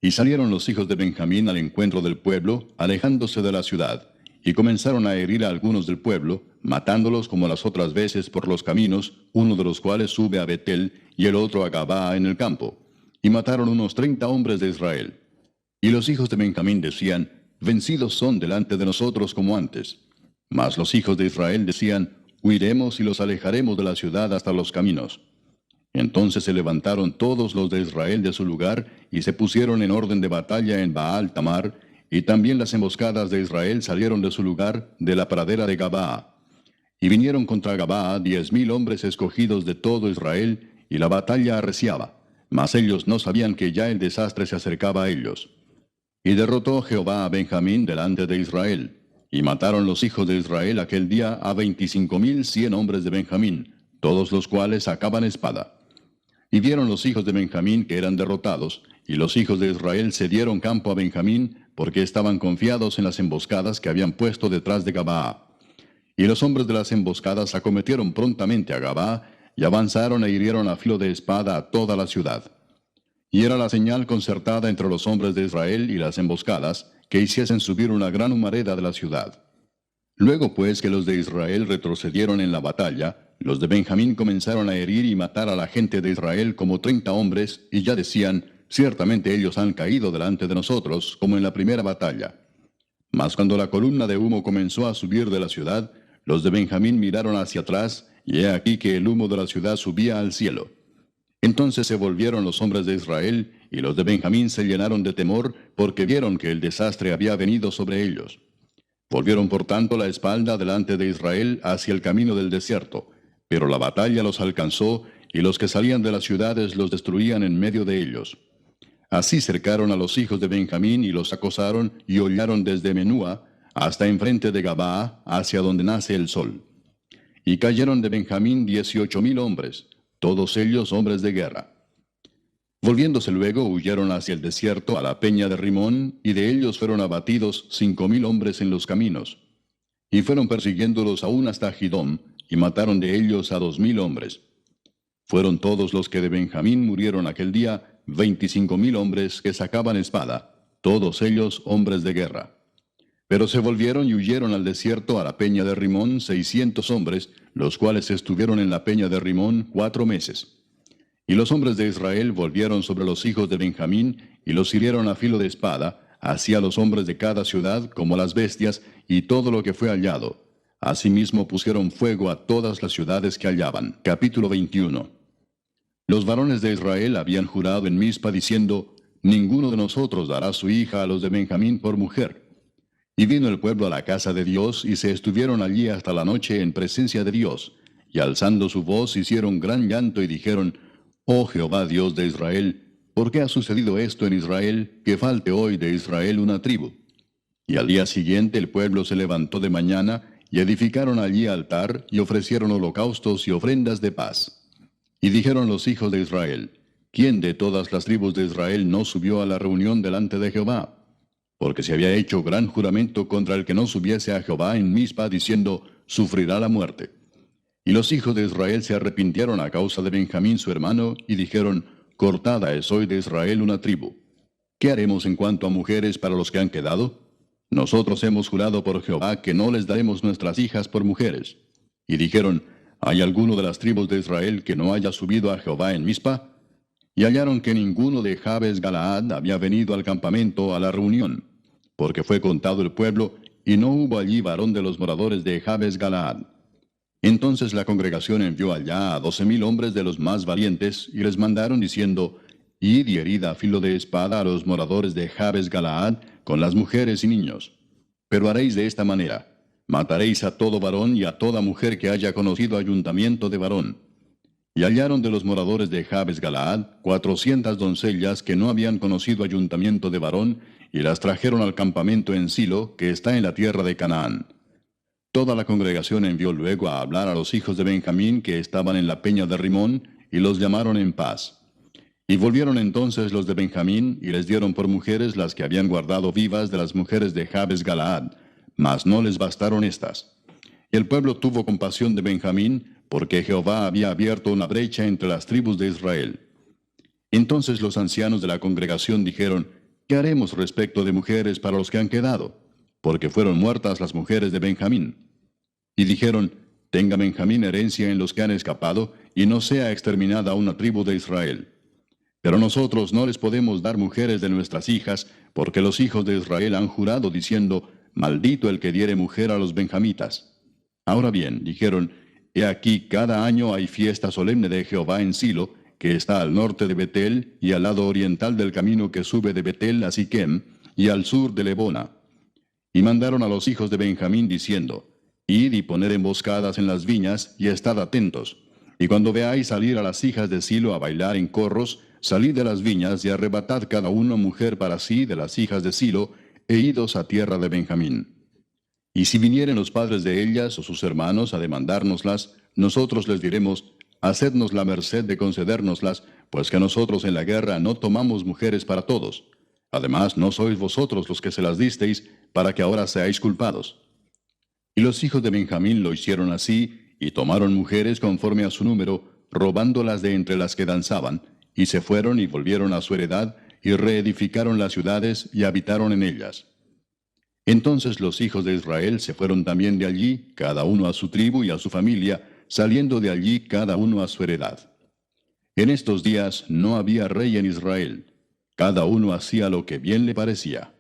Y salieron los hijos de Benjamín al encuentro del pueblo, alejándose de la ciudad, y comenzaron a herir a algunos del pueblo, matándolos como las otras veces por los caminos, uno de los cuales sube a Betel y el otro a Gabaa en el campo. Y mataron unos 30 hombres de Israel. Y los hijos de Benjamín decían, vencidos son delante de nosotros como antes. Mas los hijos de Israel decían, huiremos y los alejaremos de la ciudad hasta los caminos. Entonces se levantaron todos los de Israel de su lugar y se pusieron en orden de batalla en Baal Tamar, y también las emboscadas de Israel salieron de su lugar de la pradera de Gabaa. Y vinieron contra Gabaa 10,000 hombres escogidos de todo Israel, y la batalla arreciaba, mas ellos no sabían que ya el desastre se acercaba a ellos. Y derrotó Jehová a Benjamín delante de Israel, y mataron los hijos de Israel aquel día a 25,100 hombres de Benjamín, todos los cuales sacaban espada. Y vieron los hijos de Benjamín que eran derrotados, y los hijos de Israel cedieron campo a Benjamín, porque estaban confiados en las emboscadas que habían puesto detrás de Gabaa. Y los hombres de las emboscadas acometieron prontamente a Gabaa, y avanzaron e hirieron a filo de espada a toda la ciudad. Y era la señal concertada entre los hombres de Israel y las emboscadas, que hiciesen subir una gran humareda de la ciudad. Luego pues que los de Israel retrocedieron en la batalla, los de Benjamín comenzaron a herir y matar a la gente de Israel como 30 hombres, y ya decían, ciertamente ellos han caído delante de nosotros, como en la primera batalla. Mas cuando la columna de humo comenzó a subir de la ciudad, los de Benjamín miraron hacia atrás, y he aquí que el humo de la ciudad subía al cielo. Entonces se volvieron los hombres de Israel, y los de Benjamín se llenaron de temor, porque vieron que el desastre había venido sobre ellos. Volvieron por tanto la espalda delante de Israel hacia el camino del desierto, pero la batalla los alcanzó, y los que salían de las ciudades los destruían en medio de ellos. Así cercaron a los hijos de Benjamín y los acosaron y hollaron desde Menúa hasta enfrente de Gabaa, hacia donde nace el sol. Y cayeron de Benjamín 18,000 hombres, todos ellos hombres de guerra. Volviéndose luego, huyeron hacia el desierto, a la peña de Rimón, y de ellos fueron abatidos 5,000 hombres en los caminos. Y fueron persiguiéndolos aún hasta Gidom, y mataron de ellos a 2,000 hombres. Fueron todos los que de Benjamín murieron aquel día, 25,000 hombres que sacaban espada, todos ellos hombres de guerra. Pero se volvieron y huyeron al desierto a la peña de Rimón 600 hombres, los cuales estuvieron en la peña de Rimón 4 meses. Y los hombres de Israel volvieron sobre los hijos de Benjamín, y los hirieron a filo de espada, así a los hombres de cada ciudad como las bestias, y todo lo que fue hallado. Asimismo pusieron fuego a todas las ciudades que hallaban. Capítulo 21. Los varones de Israel habían jurado en Mizpa diciendo, ninguno de nosotros dará su hija a los de Benjamín por mujer. Y vino el pueblo a la casa de Dios, y se estuvieron allí hasta la noche en presencia de Dios, y alzando su voz hicieron gran llanto y dijeron, oh Jehová Dios de Israel, ¿por qué ha sucedido esto en Israel, que falte hoy de Israel una tribu? Y al día siguiente el pueblo se levantó de mañana, y edificaron allí altar, y ofrecieron holocaustos y ofrendas de paz. Y dijeron los hijos de Israel, ¿quién de todas las tribus de Israel no subió a la reunión delante de Jehová? Porque se había hecho gran juramento contra el que no subiese a Jehová en Mizpa, diciendo, sufrirá la muerte. Y los hijos de Israel se arrepintieron a causa de Benjamín su hermano, y dijeron, cortada es hoy de Israel una tribu. ¿Qué haremos en cuanto a mujeres para los que han quedado? Nosotros hemos jurado por Jehová que no les daremos nuestras hijas por mujeres. Y dijeron, ¿hay alguno de las tribus de Israel que no haya subido a Jehová en Mizpa? Y hallaron que ninguno de Jabes Galaad había venido al campamento a la reunión, porque fue contado el pueblo, y no hubo allí varón de los moradores de Jabes Galaad. Entonces la congregación envió allá a 12,000 hombres de los más valientes, y les mandaron diciendo, id y herid a filo de espada a los moradores de Jabes Galaad, con las mujeres y niños. Pero haréis de esta manera, mataréis a todo varón y a toda mujer que haya conocido ayuntamiento de varón. Y hallaron de los moradores de Jabes Galaad 400 doncellas que no habían conocido ayuntamiento de varón, y las trajeron al campamento en Silo, que está en la tierra de Canaán. Toda la congregación envió luego a hablar a los hijos de Benjamín que estaban en la peña de Rimón, y los llamaron en paz. Y volvieron entonces los de Benjamín, y les dieron por mujeres las que habían guardado vivas de las mujeres de Jabes Galaad, mas no les bastaron estas. El pueblo tuvo compasión de Benjamín, porque Jehová había abierto una brecha entre las tribus de Israel. Entonces los ancianos de la congregación dijeron, ¿qué haremos respecto de mujeres para los que han quedado? porque fueron muertas las mujeres de Benjamín. Y dijeron, tenga Benjamín herencia en los que han escapado, y no sea exterminada una tribu de Israel. Pero nosotros no les podemos dar mujeres de nuestras hijas, porque los hijos de Israel han jurado diciendo, maldito el que diere mujer a los benjamitas. Ahora bien, dijeron, he aquí cada año hay fiesta solemne de Jehová en Silo, que está al norte de Betel, y al lado oriental del camino que sube de Betel a Siquem, y al sur de Lebona. Y mandaron a los hijos de Benjamín diciendo, id y poned emboscadas en las viñas, y estad atentos. Y cuando veáis salir a las hijas de Silo a bailar en corros, salid de las viñas y arrebatad cada uno mujer para sí de las hijas de Silo, e idos a tierra de Benjamín. Y si vinieren los padres de ellas o sus hermanos a demandárnoslas, nosotros les diremos, hacednos la merced de concedérnoslas, pues que nosotros en la guerra no tomamos mujeres para todos. Además, no sois vosotros los que se las disteis, para que ahora seáis culpados. Y los hijos de Benjamín lo hicieron así, y tomaron mujeres conforme a su número, robándolas de entre las que danzaban, y se fueron y volvieron a su heredad, y reedificaron las ciudades, y habitaron en ellas. Entonces los hijos de Israel se fueron también de allí, cada uno a su tribu y a su familia, saliendo de allí cada uno a su heredad. En estos días no había rey en Israel. Cada uno hacía lo que bien le parecía.